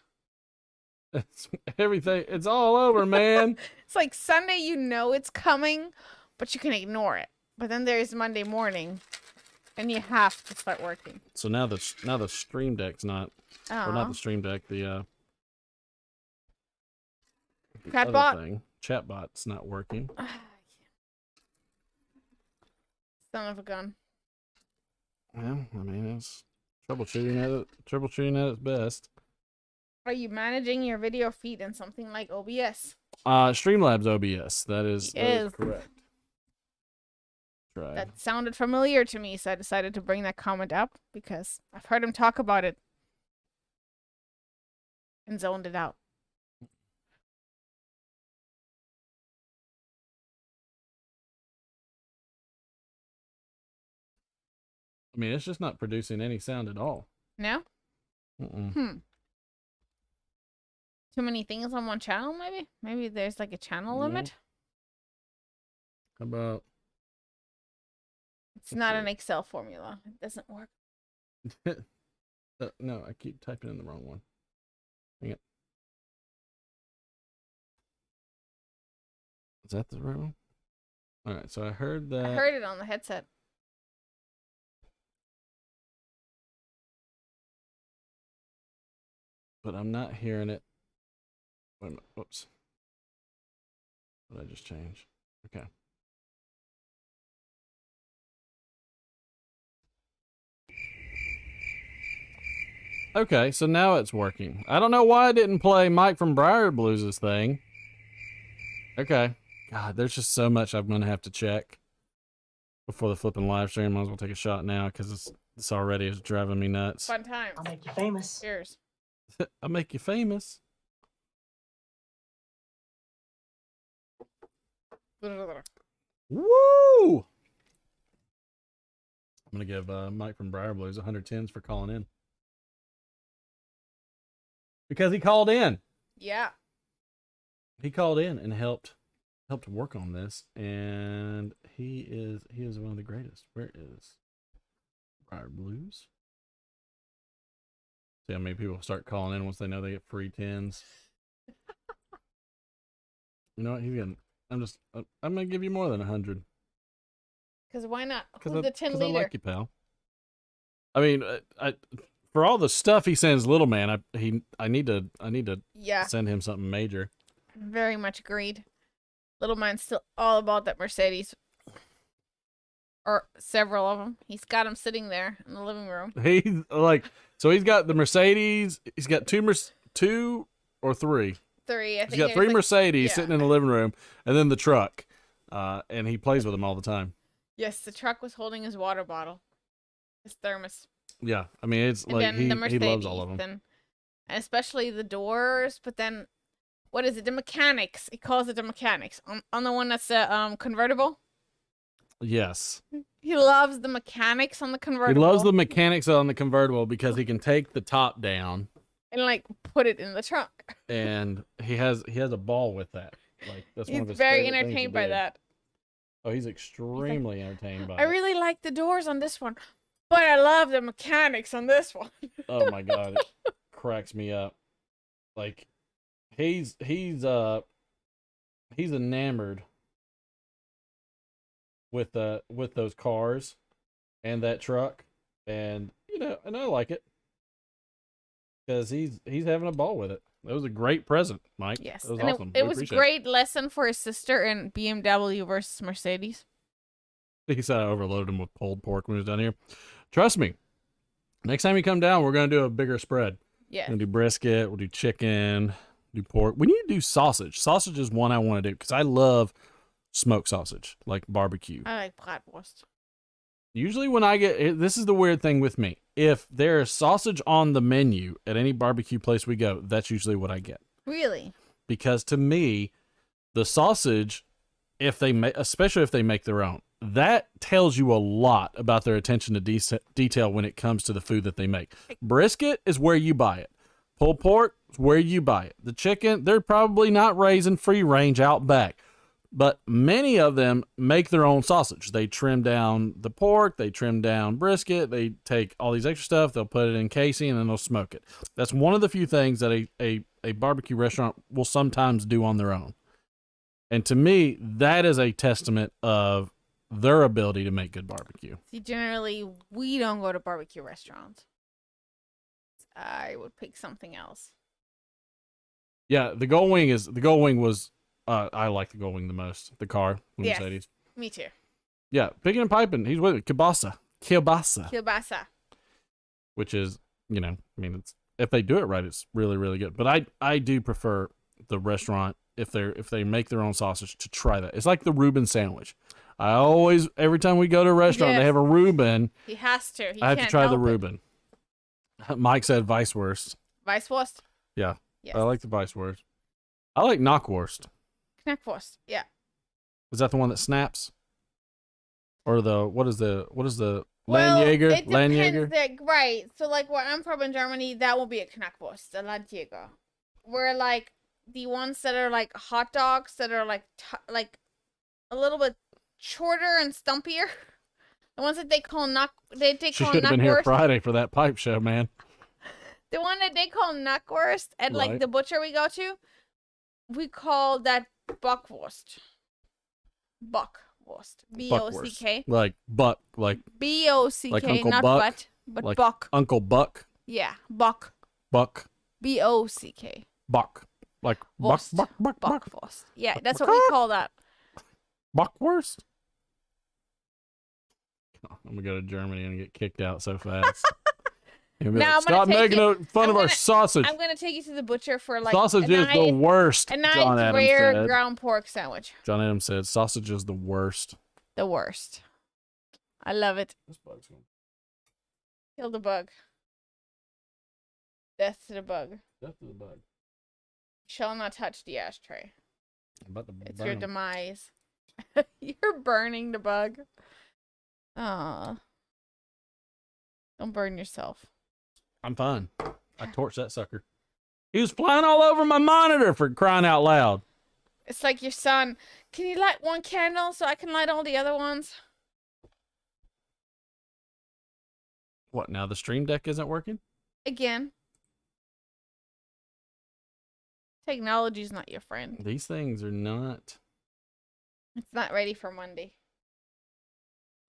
It's everything. It's all over, man. It's like Sunday, you know it's coming, but you can ignore it. But then there's Monday morning, and you have to start working. So now the Stream Deck's not, or not the Stream Deck, the Chatbot? thing. Chatbot's not working. Son of a gun. Well, I mean, it's troubleshooting at its best. Are you managing your video feed in something like OBS? Streamlabs OBS. That is correct. Try. That sounded familiar to me, so I decided to bring that comment up because I've heard him talk about it and zoned it out. I mean, it's just not producing any sound at all. No? Mm-mm. Too many things on one channel, maybe? Maybe there's like a channel limit? How about... It's not an Excel formula. It doesn't work. No, I keep typing in the wrong one. Dang it. Is that the right one? All right, so I heard that. I heard it on the headset. But I'm not hearing it. Wait a minute. Whoops. What did I just change? Okay. Okay, so now it's working. I don't know why I didn't play Mike from Briar Blues' thing. Okay. God, there's just so much I'm gonna have to check before the flipping live stream. Might as well take a shot now because this already is driving me nuts. Fun times. I'll make you famous. Cheers. I'll make you famous. Woo! I'm gonna give Mike from Briar Blues 110s for calling in. Because he called in. Yeah. He called in and helped work on this, and he is one of the greatest. Where is Briar Blues? See how many people start calling in once they know they get free 10s. You know what? I'm gonna give you more than 100. Because why not? Who's I, the 10 I leader? like you, pal. I mean, for all the stuff he sends Little Man, I need to Yeah. send him something major. Very much agreed. Little man's still all about that Mercedes. Or several of them. He's got them sitting there in the living room. He's got the Mercedes. He's got two or three. 3, I think. He's got there's 3 like- Mercedes yeah. sitting in the living room, and then the truck. And he plays with them all the time. Yes, the truck was holding his water bottle. His thermos. Yeah, I mean it's And like then the he Mercedes. loves all of them. And especially the doors. But then, what is it? The mechanics. He calls it the mechanics. On the one that's convertible. Yes, He loves the mechanics on the he convertible. loves the mechanics on the convertible because he can take the top down, and like put it in the trunk. and he has a ball with that. Like that's one He's of his very favorite things to entertained by do. that. Oh, he's extremely entertained by I it. really like the doors on this one, but I love the mechanics on this one. Oh my god, it cracks me up. Like he's enamored with those cars and that truck, and and I like it because he's having a ball with it. That was a great present, Mike. Yes, that was and awesome. it We was appreciate great lesson for his sister in BMW versus Mercedes. He said I overloaded him with pulled pork when he was down here. Trust me, next time you come down, we're gonna do a bigger spread. Yes. We're gonna do brisket, we'll do chicken, do pork. We need to do sausage. Sausage is one I want to do because I love smoked sausage, like barbecue. I like bratwurst. Usually when I get this is the weird thing with me. If there's sausage on the menu at any barbecue place we go, that's usually what I get. Really? Because to me, the sausage, especially if they make their own, that tells you a lot about their attention to detail when it comes to the food that they make. Brisket is where you buy it. Pulled pork is where you buy it. The chicken, they're probably not raising free range out back. But many of them make their own sausage. They trim down the pork, they trim down brisket, they take all these extra stuff, they'll put it in casing, and then they'll smoke it. That's one of the few things that a barbecue restaurant will sometimes do on their own. And to me, that is a testament of their ability to make good barbecue. See, generally, we don't go to barbecue restaurants. I would pick something else. Yeah, the Gold Wing was I like the Gold Wing the most. The car, the Yes. Mercedes. Me too. Yeah, picking and piping. He's with it. Kielbasa, Kielbasa. which is it's if they do it right, it's really really good. But I do prefer the restaurant if they make their own sausage to try that. It's like the Reuben sandwich. I always every time we go to a restaurant, they Yes. have a Reuben. He has to. I have to can't try the help it. Reuben. Mike said Weisswurst. Weisswurst. Yeah, Yes. I like the Weisswurst. I like Knockwurst. Knackwurst. Yeah. Is that the one that snaps? Or what is the Well, Landjäger? it depends. Landjäger? Like, right. So, like, where I'm from in Germany, that will be a Knackwurst, a Landjäger. Where, like, the ones that are, like, hot dogs that are, like, a little bit shorter and stumpier. The ones that they call She should have been here Knackwurst. Friday for that pipe show, man. The one that they call Knackwurst at, like, Right. the butcher we go to, we call that Bockwurst. Bockwurst. B-O-C-K. Like buck, like B-O-C-K, Like Uncle not Buck? butt, but like buck. Uncle Buck, Yeah, buck. Buck, B-O-C-K. Buck, like Buck, Wurst. Buck, Buck, Buck, Bockwurst. Yeah, that's what we call that. Buckwurst. Oh, I'm gonna go to Germany and get kicked out so fast. He'll be Now like, I'm gonna stop take making you- fun I'm of our gonna- sausage. I'm gonna take you to the butcher for like Sausage a is the worst. a John nice Adams rare said. ground pork sandwich. John Adams said sausage is the worst. The worst. I love it. This bug's going. Kill the bug. Death to the bug. Death to the bug. Shall not touch the ashtray. I'm about to It's burn your 'em. demise. You're burning the bug. Aw. Don't burn yourself. I'm fine. I torched that sucker. He was flying all over my monitor for crying out loud. It's like your son. Can you light one candle so I can light all the other ones? What, now the stream deck isn't working? Again. Technology's not your friend. These things are not. It's not ready for Monday.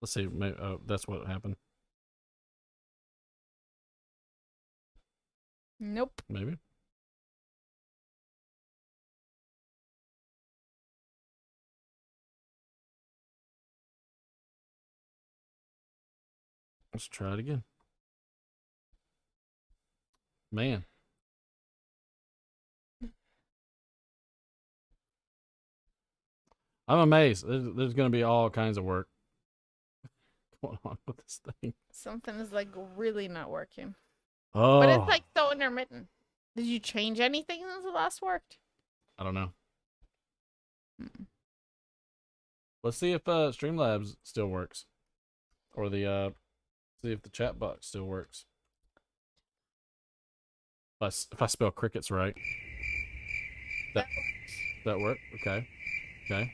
Let's see. Maybe, oh, that's what happened. Nope. Maybe. Let's try it again. Man. I'm amazed. There's going to be all kinds of work going on with this thing. Something is like really not working. Oh, But it's like so intermittent. Did you change anything since it last worked? I don't know. Mm. Let's see if Streamlabs still works, or the see if the chat box still works. If I spell crickets right, that worked. Okay, okay,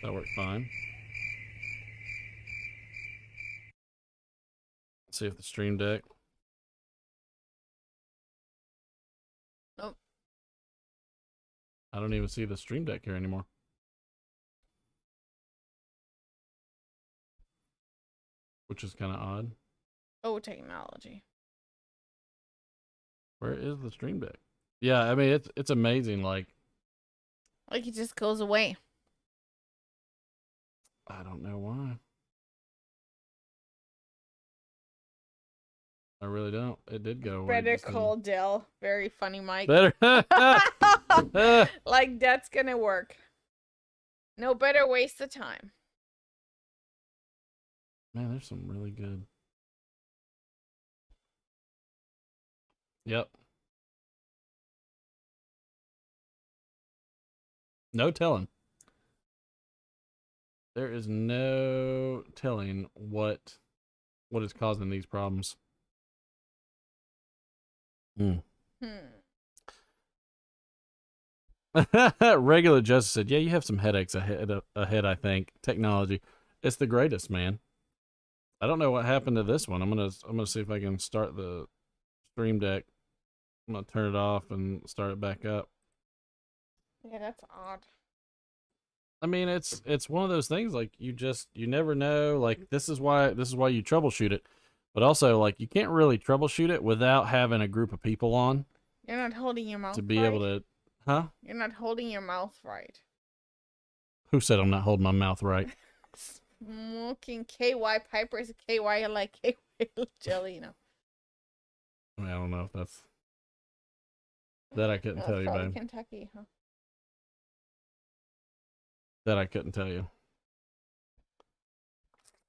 that worked fine. Let's see if the stream deck. Nope. I don't even see the stream deck here anymore. Which is kind of odd. Oh, technology. Where is the stream deck? Yeah, I mean it's amazing. Like Like it just goes away. I don't know why. I really don't. It did go away. Better just then. call Dell. Very funny, Mike. Better. Like that's gonna work. No better waste of time. Man, there's some really good. Yep. No telling. There is no telling what is causing these problems. Regular Justice said, "Yeah, you have some headaches ahead. I think technology, it's the greatest, man. I don't know what happened to this one. I'm gonna see if I can start the stream deck. I'm gonna turn it off and start it back up. Yeah, that's odd. I mean, it's one of those things like you never know. Like this is why you troubleshoot it, but also like you can't really troubleshoot it without having a group of people on You're not holding your mouth to be right. able to. Huh? You're not holding your mouth right. Who said I'm not holding my mouth right? Smoking KY Piper is KY like KY jelly, you know. I mean, I don't know if that's that I couldn't tell you, Probably babe. Kentucky, huh? That I couldn't tell you.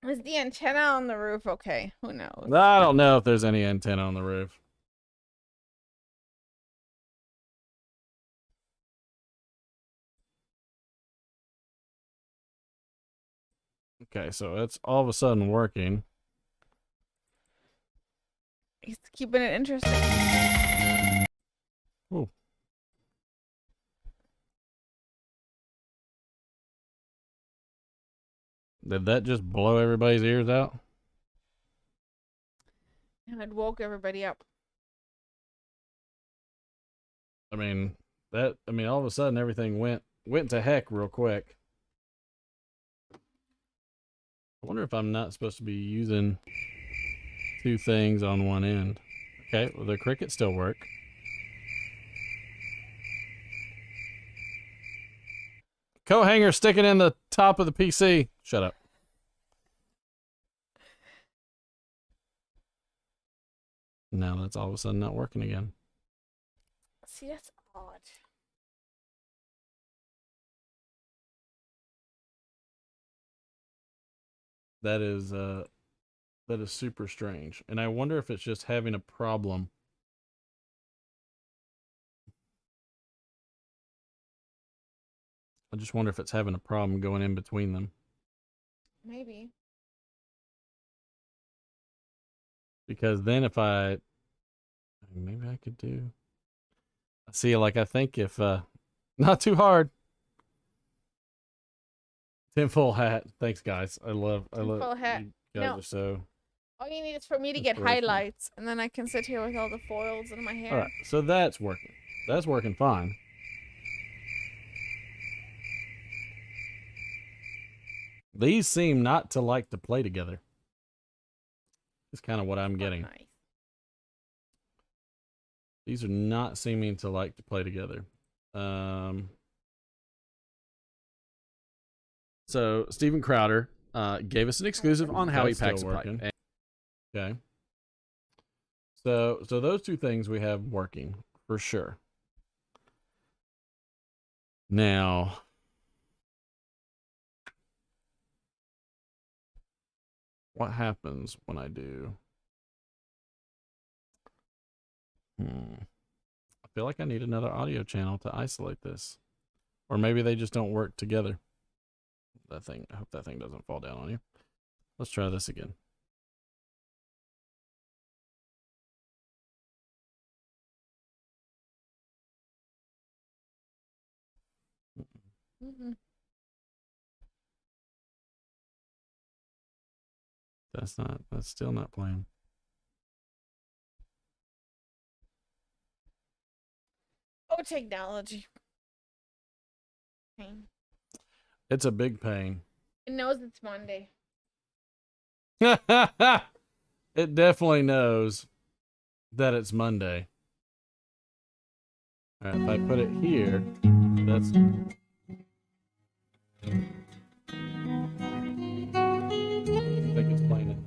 Is the antenna on the roof okay? Who knows? I don't know if there's any antenna on the roof. Okay, so it's all of a sudden working. He's keeping it interesting. Ooh. Did that just blow everybody's ears out? And it woke everybody up. I mean, all of a sudden everything went to heck real quick. I wonder if I'm not supposed to be using two things on one end. Okay, well, the crickets still work. Coat hanger sticking in the top of the PC. Shut up. Now that's all of a sudden not working again. See, that's odd. That is super strange. And I wonder if it's just having a problem. I just wonder if it's having a problem going in between them. Maybe. Because then if maybe I could do. See, like I think if not too hard. Tinfoil hat. Thanks, guys. I love Tinfoil hat. You guys No. are so. All you need is for me to get Inspirational. highlights, and then I can sit here with all the foils in my hair. All right, so that's working. That's working fine. These seem not to like to play together. It's kind of what I'm getting. Nice. These are not seeming to like to play together. So Steven Crowder gave us an exclusive on how he That's packs a still pipe. working. Okay. So those two things we have working for sure. Now, what happens when I do? I feel like I need another audio channel to isolate this. Or maybe they just don't work together. I hope that thing doesn't fall down on you. Let's try this again. Mm-hmm. That's still not playing. Oh, technology. Pain. It's a big pain. It knows it's Monday. It definitely knows that it's Monday. All right, if I put it here, that's. I think it's playing it.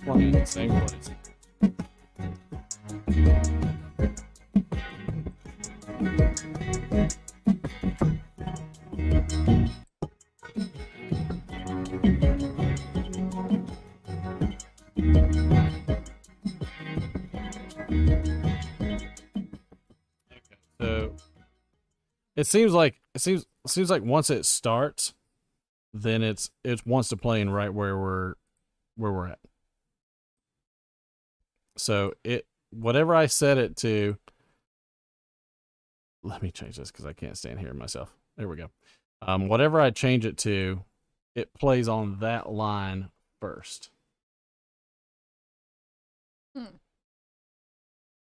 Playing in the same place. So it seems like once it starts, then it wants to play in right where we're at. So whatever I set it to, let me change this because I can't stand hearing myself. There we go. Whatever I change it to, it plays on that line first.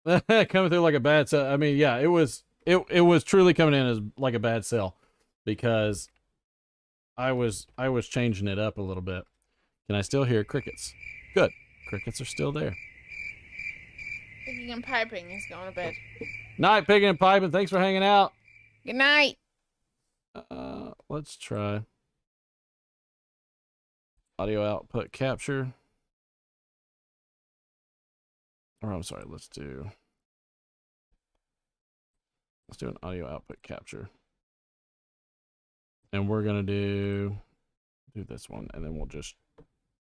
Coming through like a bad sell. I mean, yeah, it was truly coming in as like a bad sell because I was changing it up a little bit. Can I still hear crickets? Good. Crickets are still there. Picking and piping is going to bed. Night, picking and piping. Thanks for hanging out. Good night. Let's try audio output capture. Or I'm sorry, let's do an audio output capture. And we're gonna do this one, and then we'll just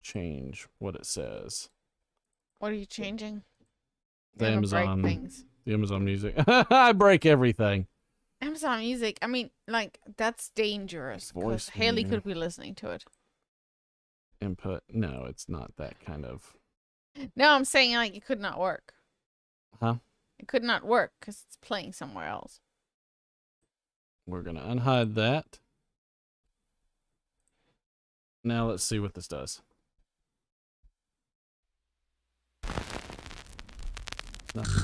change what it says. What are you changing? The You're gonna Amazon break things. The Amazon Music. I break everything. Amazon Music. I mean, like, that's dangerous. Voice Because Haley here. could be listening to it. Input. No, it's not that kind of. No, I'm saying, like, it could not work. Huh? It could not work because it's playing somewhere else. We're gonna unhide that. Now let's see what this does. Nothing.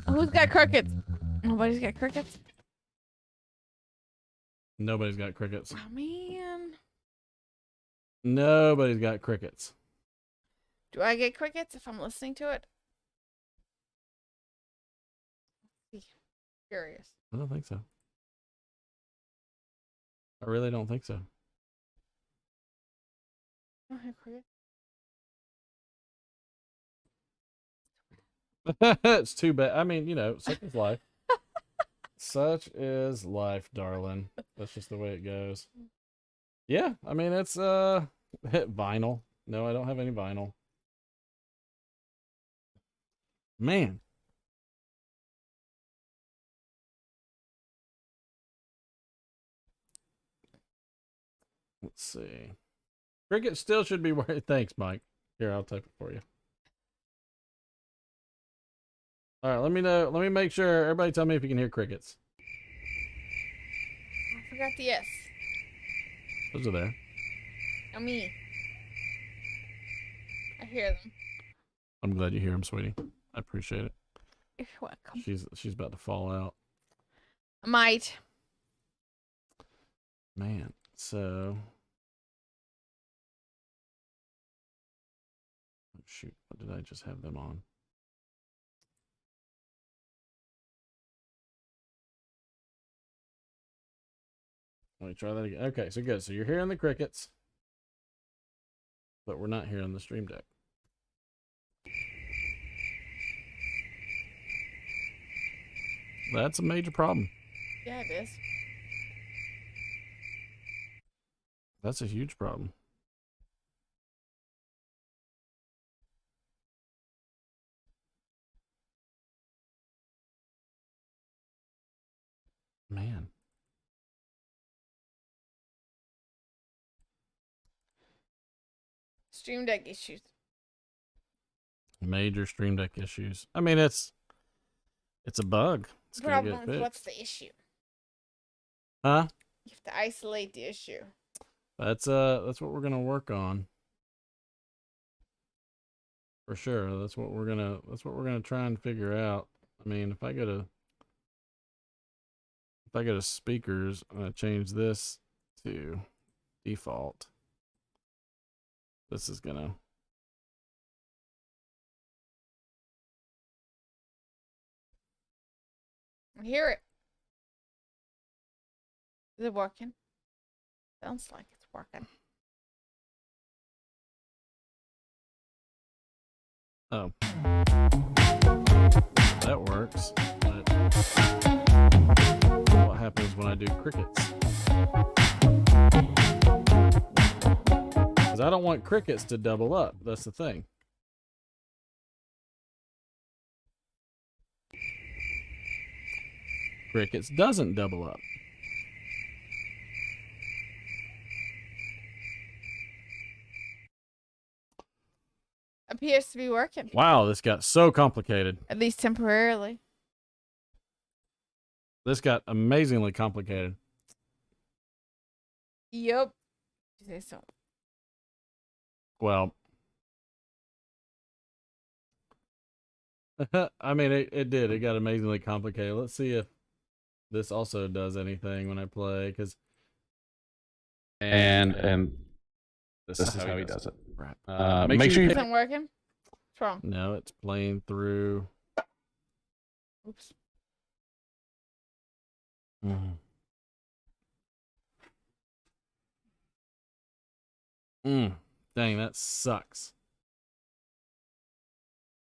Who's got crickets? Nobody's got crickets. Nobody's got crickets. Oh man. Nobody's got crickets. Do I get crickets if I'm listening to it? Curious. I don't think so. I really don't think so. I don't have crickets. It's too bad. I mean, you know, such is life. Such is life, darling. That's just the way it goes. Yeah, I mean, it's vinyl. No, I don't have any vinyl. Man. Let's see. Cricket still should be working. Thanks, Mike. Here, I'll type it for you. All right, let me know. Let me make sure. Everybody tell me if you can hear crickets. I forgot the S. Those are there. Not me. I hear them. I'm glad you hear them, sweetie. I appreciate it. You're welcome. She's about to fall out. I might. Man, so... Oh, shoot, what did I just have them on? Let me try that again. Okay, so good. So you're hearing the crickets, but we're not hearing the Stream Deck. That's a major problem. Yeah, it is. That's a huge problem. Man. Stream Deck issues. Major Stream Deck issues. I mean, it's a bug. It's gonna get Problem is, fixed. what's the issue? Huh? You have to isolate the issue. That's what we're gonna work on. For sure. That's what we're gonna try and figure out. I mean, if I go to speakers, I'm gonna change this to default. This is gonna I hear it. Is it working? Sounds like it's working. Oh. That works. But what happens when I do crickets? Because I don't want crickets to double up. That's the thing. Crickets doesn't double up. Appears to be working. Wow, this got so complicated. At least temporarily. This got amazingly complicated. Yep. You say so. Well, I mean, it did. It got amazingly complicated. Let's see if this also does anything when I play, because And this is how he does it. Right. Make sure you Isn't working? What's wrong? No, it's playing through. Oops. Dang, that sucks.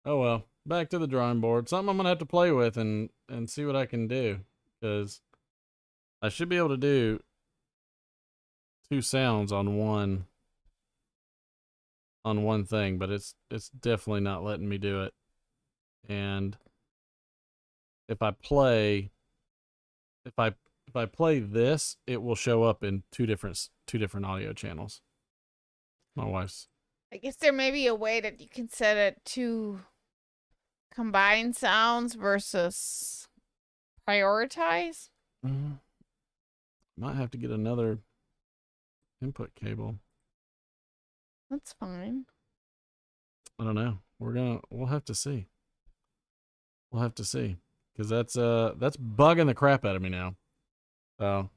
Oh well, back to the drawing board. Something I'm gonna have to play with and see what I can do, because I should be able to do 2 sounds on one thing, but it's definitely not letting me do it. And if I play this, it will show up in two different audio channels. My wife's. I guess there may be a way that you can set it to combine sounds versus prioritize. Might have to get another Input cable. That's fine. I don't know. We'll have to see. We'll have to see. Because that's bugging the crap out of me now. So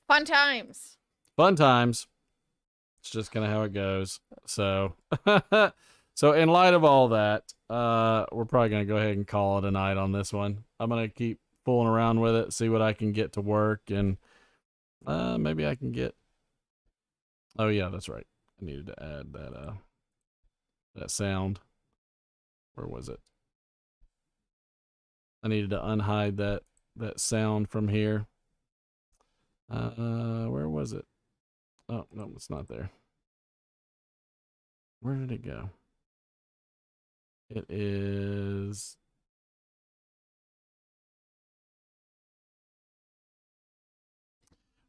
Fun times. fun times. It's just kind of how it goes. So so in light of all that, we're probably gonna go ahead and call it a night on this one. I'm gonna keep fooling around with it, see what I can get to work, and maybe I can get. Oh yeah, that's right. I needed to add that sound. Where was it? I needed to unhide that sound from here. Where was it? Oh no, it's not there. Where did it go? It is.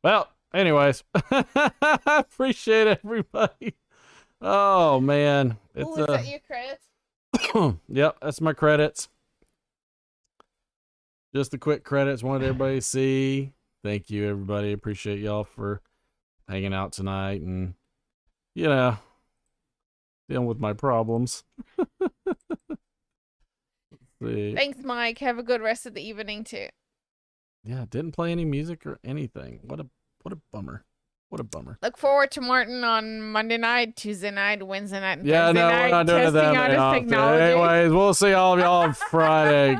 Well, anyways, I appreciate everybody. Oh man, it's Ooh, is that your credits? Yep, that's my credits. Just the quick credits. Wanted everybody to see. Thank you, everybody. Appreciate y'all for hanging out tonight and, you know, dealing with my problems. Let's see. Thanks, Mike. Have a good rest of the evening too. Yeah, didn't play any music or anything. What a bummer. What a bummer. Look forward to Martin on Monday night, Tuesday night, Wednesday night, and Yeah, Thursday no, night. we're not doing testing that out very his often. technology. Anyways, we'll see all of y'all on Friday.